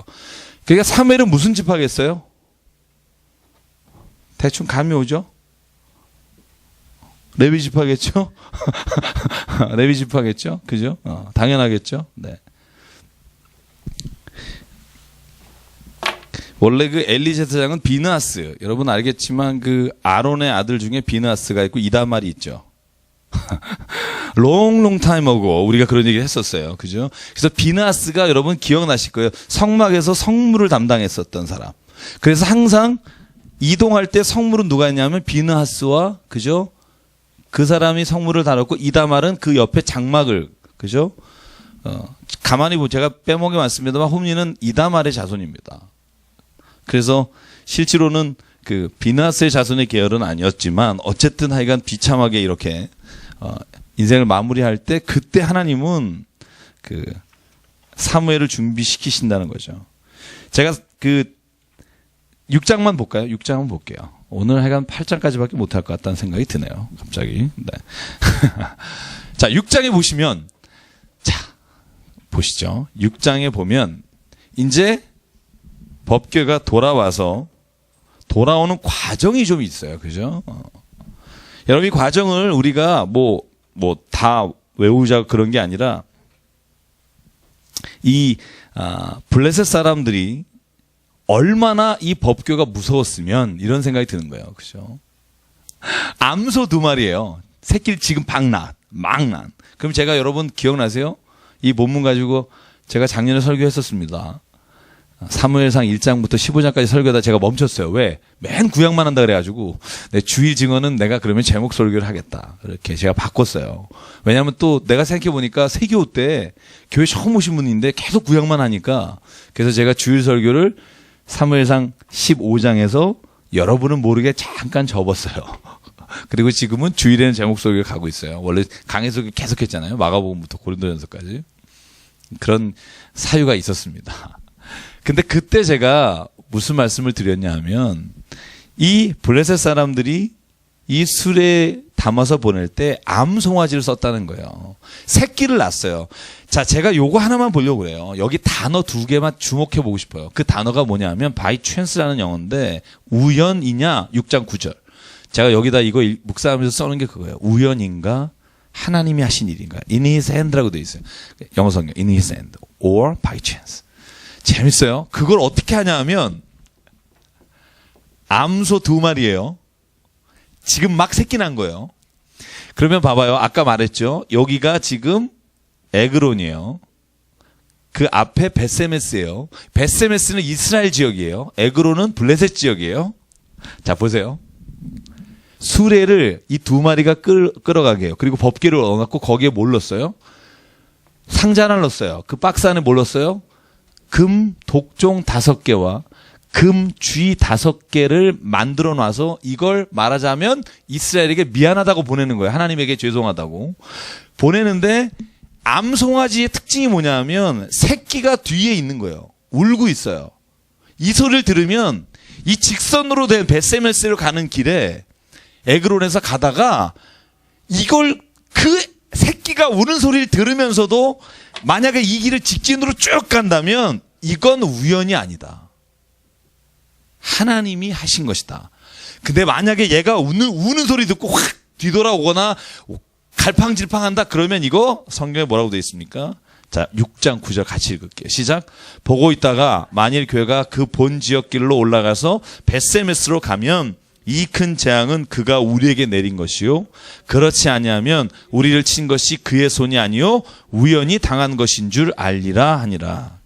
그러니까 사무엘은 무슨 집 하겠어요? 대충 감이 오죠? 레위 집 하겠죠? 레위 집 하겠죠? 그죠? 당연하겠죠? 네. 원래 그 엘리 제사장은 비느하스, 여러분 알겠지만 그 아론의 아들 중에 비느하스가 있고 이다말이 있죠. long time ago 우리가 그런 얘기를 했었어요. 그죠? 그래서 비느하스가 여러분 기억나실 거예요. 성막에서 성물을 담당했었던 사람. 그래서 항상 이동할 때 성물은 누가 했냐면 비느하스와 그죠? 그 사람이 성물을 다뤘고 이다말은 그 옆에 장막을 그죠? 가만히 보면 제가 빼먹이 많습니다만 홈리는 이다말의 자손입니다. 그래서 실제로는 그 비느하스의 자손의 계열은 아니었지만 어쨌든 하여간 비참하게 이렇게 인생을 마무리할 때 그때 하나님은 그 사무엘을 준비시키신다는 거죠. 제가 그 6장만 볼까요? 6장 한번 볼게요. 오늘 하여간 8장까지밖에 못할 것 같다는 생각이 드네요. 갑자기. 네. 자, 6장에 보시면 자, 보시죠. 6장에 보면 이제 법궤가 돌아와서 돌아오는 과정이 좀 있어요. 그죠? 여러분 이 과정을 우리가 뭐 다 외우자 그런 게 아니라 이 블레셋 사람들이 얼마나 이 법궤가 무서웠으면 이런 생각이 드는 거예요. 그죠? 암소 2마리예요. 새끼를 지금 막 난. 그럼 제가 여러분 기억나세요? 이 본문 가지고 제가 작년에 설교했었습니다. 사무엘상 1장부터 15장까지 설교하다 제가 멈췄어요. 왜? 맨 구약만 한다 그래가지고 내 주일 증언은 내가 그러면 제목 설교를 하겠다. 이렇게 제가 바꿨어요. 왜냐하면 또 내가 생각해보니까 세교 때 교회 처음 오신 분인데 계속 구약만 하니까 그래서 제가 주일 설교를 사무엘상 15장에서 여러분은 모르게 잠깐 접었어요. 그리고 지금은 주일에는 제목 설교를 가고 있어요. 원래 강해서 계속 했잖아요. 마가복음부터 고린도전서까지. 그런 사유가 있었습니다. 근데 그때 제가 무슨 말씀을 드렸냐 하면 이 블레셋 사람들이 이 술에 담아서 보낼 때 암송아지를 썼다는 거예요. 새끼를 낳았어요. 자, 제가 요거 하나만 보려고 그래요. 여기 단어 2개만 주목해 보고 싶어요. 그 단어가 뭐냐 하면 by chance라는 영어인데 우연이냐 6장 9절. 제가 여기다 이거 묵상하면서 써놓은 게 그거예요. 우연인가 하나님이 하신 일인가. In his hand라고 되어 있어요. 영어 성경 in his hand or by chance. 재밌어요. 그걸 어떻게 하냐 하면 암소 2마리예요. 지금 막 새끼 난 거예요. 그러면 봐봐요. 아까 말했죠. 여기가 지금 에그론이에요. 그 앞에 벳세메스예요. 벳세메스는 이스라엘 지역이에요. 에그론은 블레셋 지역이에요. 자, 보세요. 수레를 이 2마리가 끌어가게 해요. 그리고 법궤를 얻어갖고 거기에 뭘 넣었어요? 상자 하나를 넣었어요. 그 박스 안에 뭘 넣었어요? 금 독종 5개와 금 쥐 5개를 만들어 놔서 이걸 말하자면 이스라엘에게 미안하다고 보내는 거예요. 하나님에게 죄송하다고. 보내는데 암송아지의 특징이 뭐냐 하면 새끼가 뒤에 있는 거예요. 울고 있어요. 이 소리를 들으면 이 직선으로 된 벳세메스로 가는 길에 에그론에서 가다가 이걸 그 새끼가 우는 소리를 들으면서도 만약에 이 길을 직진으로 쭉 간다면 이건 우연이 아니다. 하나님이 하신 것이다. 근데 만약에 얘가 우는 소리 듣고 확 뒤돌아오거나 갈팡질팡한다 그러면 이거 성경에 뭐라고 되어 있습니까? 자, 6장 9절 같이 읽을게요. 시작. 보고 있다가 만일 교회가 그 본 지역길로 올라가서 벳세메스로 가면 이 큰 재앙은 그가 우리에게 내린 것이요 그렇지 아니하면 우리를 친 것이 그의 손이 아니요 우연히 당한 것인 줄 알리라 하니라.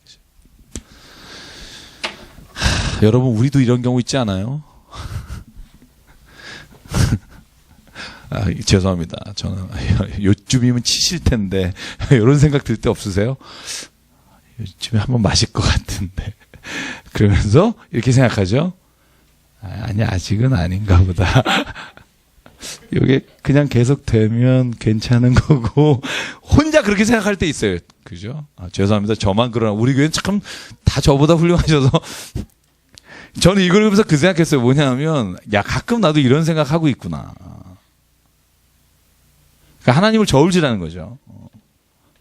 여러분, 우리도 이런 경우 있지 않아요? 죄송합니다. 저는 요즘이면 치실 텐데 이런 생각 들 때 없으세요? 요즘에 한번 마실 것 같은데 그러면서 이렇게 생각하죠. 아니, 아직은 아닌가 보다. 이게 그냥 계속 되면 괜찮은 거고 혼자 그렇게 생각할 때 있어요. 그죠? 죄송합니다. 저만 그러나 우리 교회는 참 다 저보다 훌륭하셔서 저는 이걸 보면서 그 생각했어요. 뭐냐면 야, 가끔 나도 이런 생각하고 있구나. 그러니까 하나님을 저울질하는 거죠.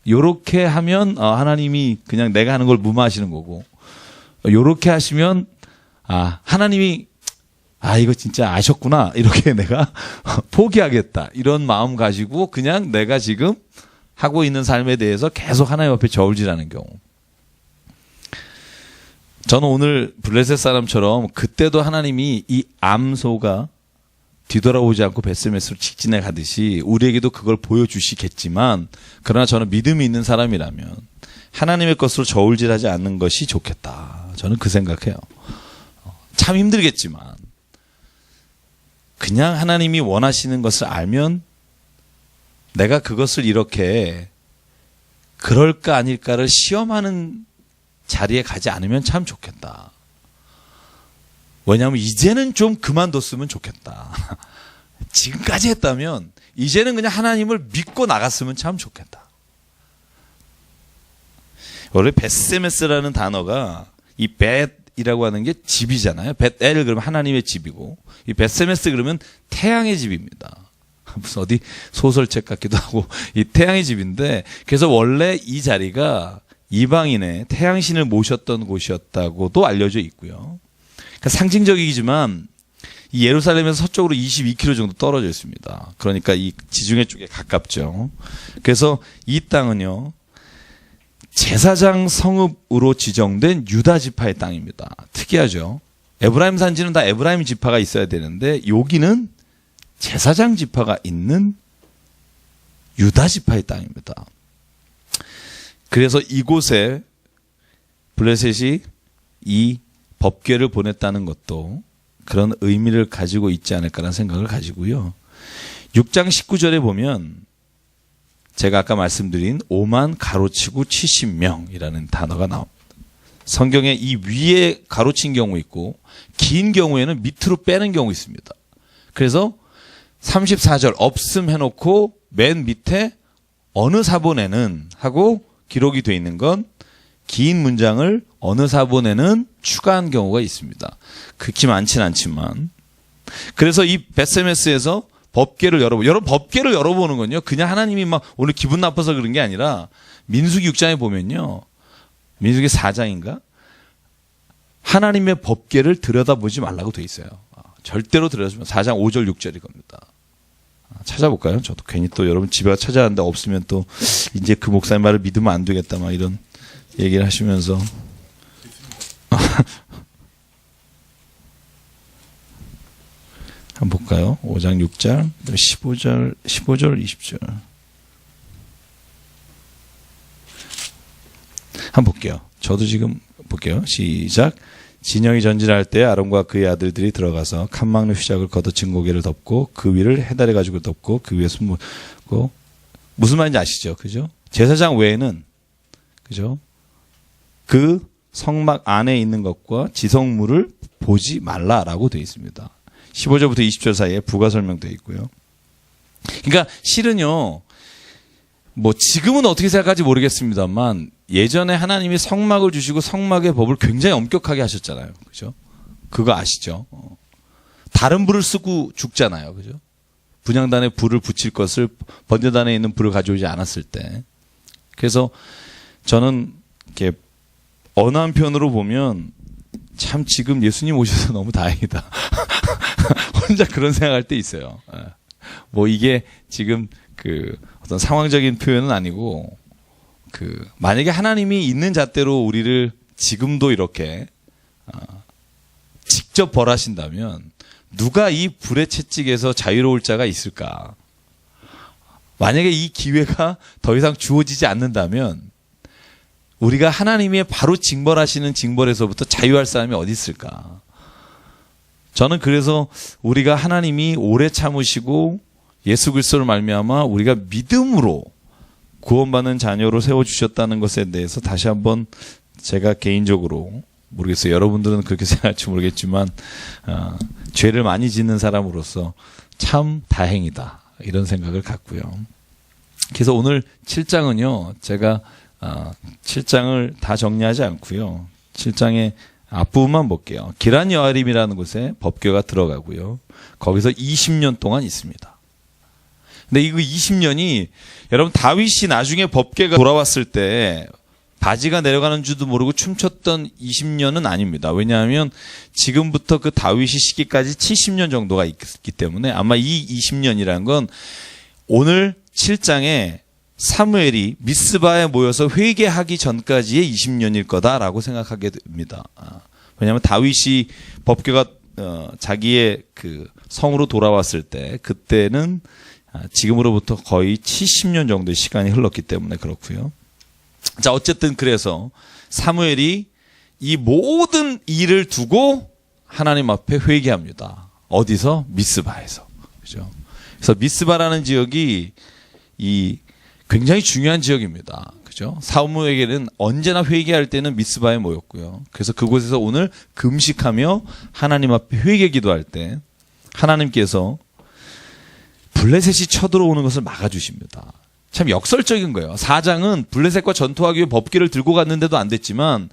요렇게 하면 하나님이 그냥 내가 하는 걸 무마하시는 거고, 요렇게 하시면 하나님이 이거 진짜 아셨구나, 이렇게 내가 포기하겠다, 이런 마음 가지고 그냥 내가 지금 하고 있는 삶에 대해서 계속 하나님 앞에 저울질하는 경우. 저는 오늘 블레셋 사람처럼 그때도 하나님이 이 암소가 뒤돌아오지 않고 벳세메스로 직진해 가듯이 우리에게도 그걸 보여주시겠지만, 그러나 저는 믿음이 있는 사람이라면 하나님의 것으로 저울질하지 않는 것이 좋겠다. 저는 그 생각해요. 참 힘들겠지만 그냥 하나님이 원하시는 것을 알면 내가 그것을 이렇게 그럴까 아닐까를 시험하는 자리에 가지 않으면 참 좋겠다. 왜냐하면 이제는 좀 그만뒀으면 좋겠다. 지금까지 했다면 이제는 그냥 하나님을 믿고 나갔으면 참 좋겠다. 원래 벳세메스라는 단어가 이 벳이라고 하는 게 집이잖아요. 벳엘 그러면 하나님의 집이고, 이 벳세메스 그러면 태양의 집입니다. 무슨 어디 소설책 같기도 하고, 이 태양의 집인데, 그래서 원래 이 자리가 이방인의 태양신을 모셨던 곳이었다고도 알려져 있고요. 그러니까 상징적이지만 이 예루살렘에서 서쪽으로 22km 정도 떨어져 있습니다. 그러니까 이 지중해 쪽에 가깝죠. 그래서 이 땅은요, 제사장 성읍으로 지정된 유다 지파의 땅입니다. 특이하죠. 에브라임 산지는 다 에브라임 지파가 있어야 되는데 여기는 제사장 지파가 있는 유다 지파의 땅입니다. 그래서 이곳에 블레셋이 이 법궤를 보냈다는 것도 그런 의미를 가지고 있지 않을까라는 생각을 가지고요. 6장 19절에 보면 제가 아까 말씀드린 5만 가로치고 70명이라는 단어가 나옵니다. 성경에 이 위에 가로친 경우 있고 긴 경우에는 밑으로 빼는 경우 있습니다. 그래서 34절 없음 해놓고 맨 밑에 어느 사본에는 하고 기록이 되어 있는 건 긴 문장을 어느 사본에는 추가한 경우가 있습니다. 극히 많지는 않지만. 그래서 이 벳세메스에서 법궤를 여러분 법궤를 열어보는 건요, 그냥 하나님이 막 오늘 기분 나빠서 그런 게 아니라 민수기 6장에 보면요, 민수기 4장인가 하나님의 법궤를 들여다보지 말라고 돼 있어요. 절대로 들여다보면 4장 5절 6절일 겁니다. 찾아볼까요? 저도 괜히 또 여러분 집에 가서 찾아왔는데 없으면 또 이제 그 목사님 말을 믿으면 안 되겠다 막 이런 얘기를 하시면서 한번 볼까요? 5장 6장 15절 20절 한번 볼게요. 저도 지금 볼게요. 시작. 진영이 전진할 때 아론과 그의 아들들이 들어가서 칸 막는 휘작을 걷어 증거궤를 덮고 그 위를 해달에 가지고 덮고 그 위에 숨고, 무슨 말인지 아시죠? 그죠? 제사장 외에는, 그죠? 그 성막 안에 있는 것과 지성물을 보지 말라라고 되어 있습니다. 15절부터 20절 사이에 부가 설명되어 있고요. 그러니까 실은요, 뭐 지금은 어떻게 생각할지 모르겠습니다만 예전에 하나님이 성막을 주시고 성막의 법을 굉장히 엄격하게 하셨잖아요. 그죠? 그거 아시죠? 다른 불을 쓰고 죽잖아요. 그죠? 분향단에 불을 붙일 것을 번제단에 있는 불을 가져오지 않았을 때. 그래서 저는 이렇게 어느 한편으로 보면 참 지금 예수님 오셔서 너무 다행이다. 혼자 그런 생각할 때 있어요. 뭐 이게 지금 그 어떤 상황적인 표현은 아니고 만약에 하나님이 있는 잣대로 우리를 지금도 이렇게 직접 벌하신다면 누가 이 불의 채찍에서 자유로울 자가 있을까? 만약에 이 기회가 더 이상 주어지지 않는다면 우리가 하나님의 바로 징벌하시는 징벌에서부터 자유할 사람이 어디 있을까? 저는 그래서 우리가 하나님이 오래 참으시고 예수 그리스도를 말미암아 우리가 믿음으로 구원받는 자녀로 세워주셨다는 것에 대해서 다시 한번 제가 개인적으로 모르겠어요. 여러분들은 그렇게 생각할지 모르겠지만 죄를 많이 짓는 사람으로서 참 다행이다. 이런 생각을 갖고요. 그래서 오늘 7장은요. 제가 7장을 다 정리하지 않고요. 7장의 앞부분만 볼게요. 기란 여아림이라는 곳에 법궤가 들어가고요. 거기서 20년 동안 있습니다. 근데 이거 20년이 여러분 다윗이 나중에 법궤가 돌아왔을 때 바지가 내려가는 줄도 모르고 춤췄던 20년은 아닙니다. 왜냐하면 지금부터 그 다윗이 시기까지 70년 정도가 있기 때문에 아마 이 20년이라는 건 오늘 7장에 사무엘이 미스바에 모여서 회개하기 전까지의 20년일 거다라고 생각하게 됩니다. 왜냐하면 다윗이 법궤가 자기의 그 성으로 돌아왔을 때 그때는 지금으로부터 거의 70년 정도의 시간이 흘렀기 때문에 그렇고요. 자, 어쨌든 그래서 사무엘이 이 모든 일을 두고 하나님 앞에 회개합니다. 어디서? 미스바에서. 그죠? 그래서 미스바라는 지역이 이 굉장히 중요한 지역입니다. 그죠? 사무엘에게는 언제나 회개할 때는 미스바에 모였고요. 그래서 그곳에서 오늘 금식하며 하나님 앞에 회개 기도할 때 하나님께서 블레셋이 쳐들어오는 것을 막아주십니다. 참 역설적인 거예요. 4장은 블레셋과 전투하기 위해 법궤를 들고 갔는데도 안 됐지만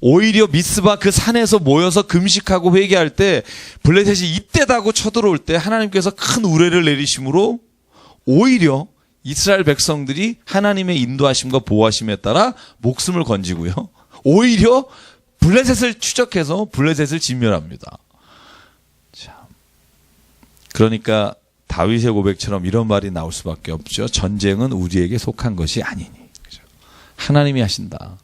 오히려 미스바 그 산에서 모여서 금식하고 회개할 때 블레셋이 이때다고 쳐들어올 때 하나님께서 큰 우레를 내리심으로 오히려 이스라엘 백성들이 하나님의 인도하심과 보호하심에 따라 목숨을 건지고요. 오히려 블레셋을 추적해서 블레셋을 진멸합니다. 참. 그러니까 다윗의 고백처럼 이런 말이 나올 수밖에 없죠. 전쟁은 우리에게 속한 것이 아니니. 그죠? 하나님이 하신다.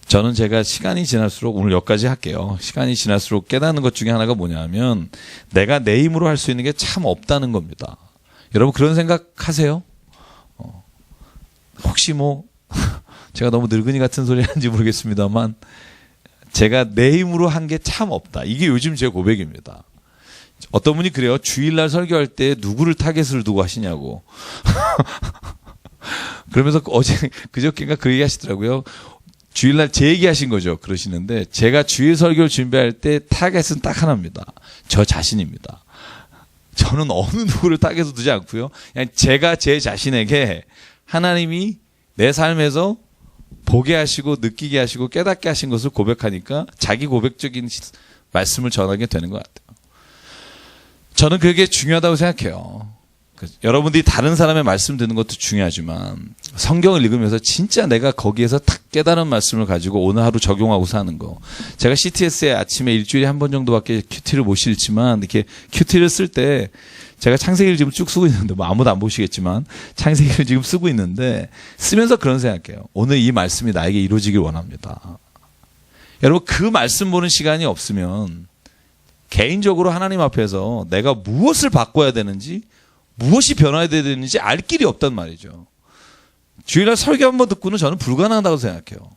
저는 제가 시간이 지날수록 오늘 여기까지 할게요. 시간이 지날수록 깨닫는 것 중에 하나가 뭐냐면 내가 내 힘으로 할 수 있는 게 참 없다는 겁니다. 여러분 그런 생각하세요? 혹시 뭐 제가 너무 늙은이 같은 소리 하는지 모르겠습니다만 제가 내 힘으로 한 게 참 없다. 이게 요즘 제 고백입니다. 어떤 분이 그래요. 주일날 설교할 때 누구를 타겟을 두고 하시냐고. 그러면서 어제 그저께인가 그 얘기 하시더라고요. 주일날 제 얘기 하신 거죠. 그러시는데 제가 주일 설교를 준비할 때 타겟은 딱 하나입니다. 저 자신입니다. 저는 어느 누구를 타겟으로 두지 않고요. 그냥 제가 제 자신에게 하나님이 내 삶에서 보게 하시고 느끼게 하시고 깨닫게 하신 것을 고백하니까 자기 고백적인 말씀을 전하게 되는 것 같아요. 저는 그게 중요하다고 생각해요. 여러분들이 다른 사람의 말씀 듣는 것도 중요하지만 성경을 읽으면서 진짜 내가 거기에서 탁 깨달은 말씀을 가지고 오늘 하루 적용하고 사는 거. 제가 CTS에 아침에 일주일에 한 번 정도밖에 큐티를 못 실지만 이렇게 큐티를 쓸 때 제가 창세기를 지금 쭉 쓰고 있는데 뭐 아무도 안 보시겠지만 창세기를 지금 쓰고 있는데 쓰면서 그런 생각해요. 오늘 이 말씀이 나에게 이루어지길 원합니다. 여러분 그 말씀 보는 시간이 없으면 개인적으로 하나님 앞에서 내가 무엇을 바꿔야 되는지 무엇이 변화해야 되는지 알 길이 없단 말이죠. 주일날 설교 한번 듣고는 저는 불가능하다고 생각해요.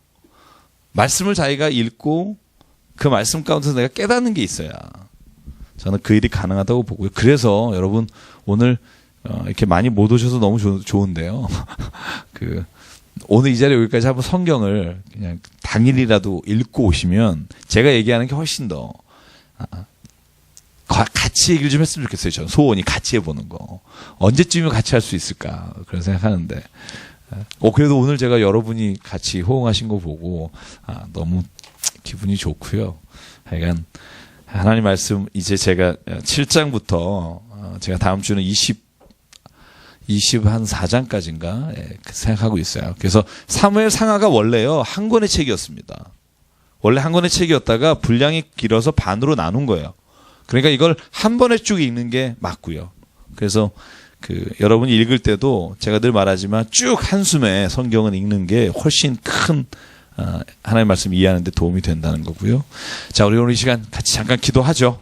말씀을 자기가 읽고 그 말씀 가운데서 내가 깨닫는 게 있어야 저는 그 일이 가능하다고 보고요. 그래서 여러분 오늘 이렇게 많이 못 오셔서 너무 좋은데요. 오늘 이 자리에 여기까지 한번 성경을 그냥 당일이라도 읽고 오시면 제가 얘기하는 게 훨씬 더 같이 얘기를 좀 했으면 좋겠어요. 저는 소원이 같이 해보는 거. 언제쯤이면 같이 할 수 있을까 그런 생각하는데 그래도 오늘 제가 여러분이 같이 호응하신 거 보고 너무 기분이 좋고요. 하여간 하나님 말씀 이제 제가 7장부터 제가 다음 주는 24장까지인가 생각하고 있어요. 그래서 사무엘 상하가 원래요 한 권의 책이었습니다. 원래 한 권의 책이었다가 분량이 길어서 반으로 나눈 거예요. 그러니까 이걸 한 번에 쭉 읽는 게 맞고요. 그래서 여러분이 읽을 때도 제가 늘 말하지만 쭉 한숨에 성경은 읽는 게 훨씬 큰 하나님의 말씀 이해하는 데 도움이 된다는 거고요. 자, 우리 오늘 이 시간 같이 잠깐 기도하죠.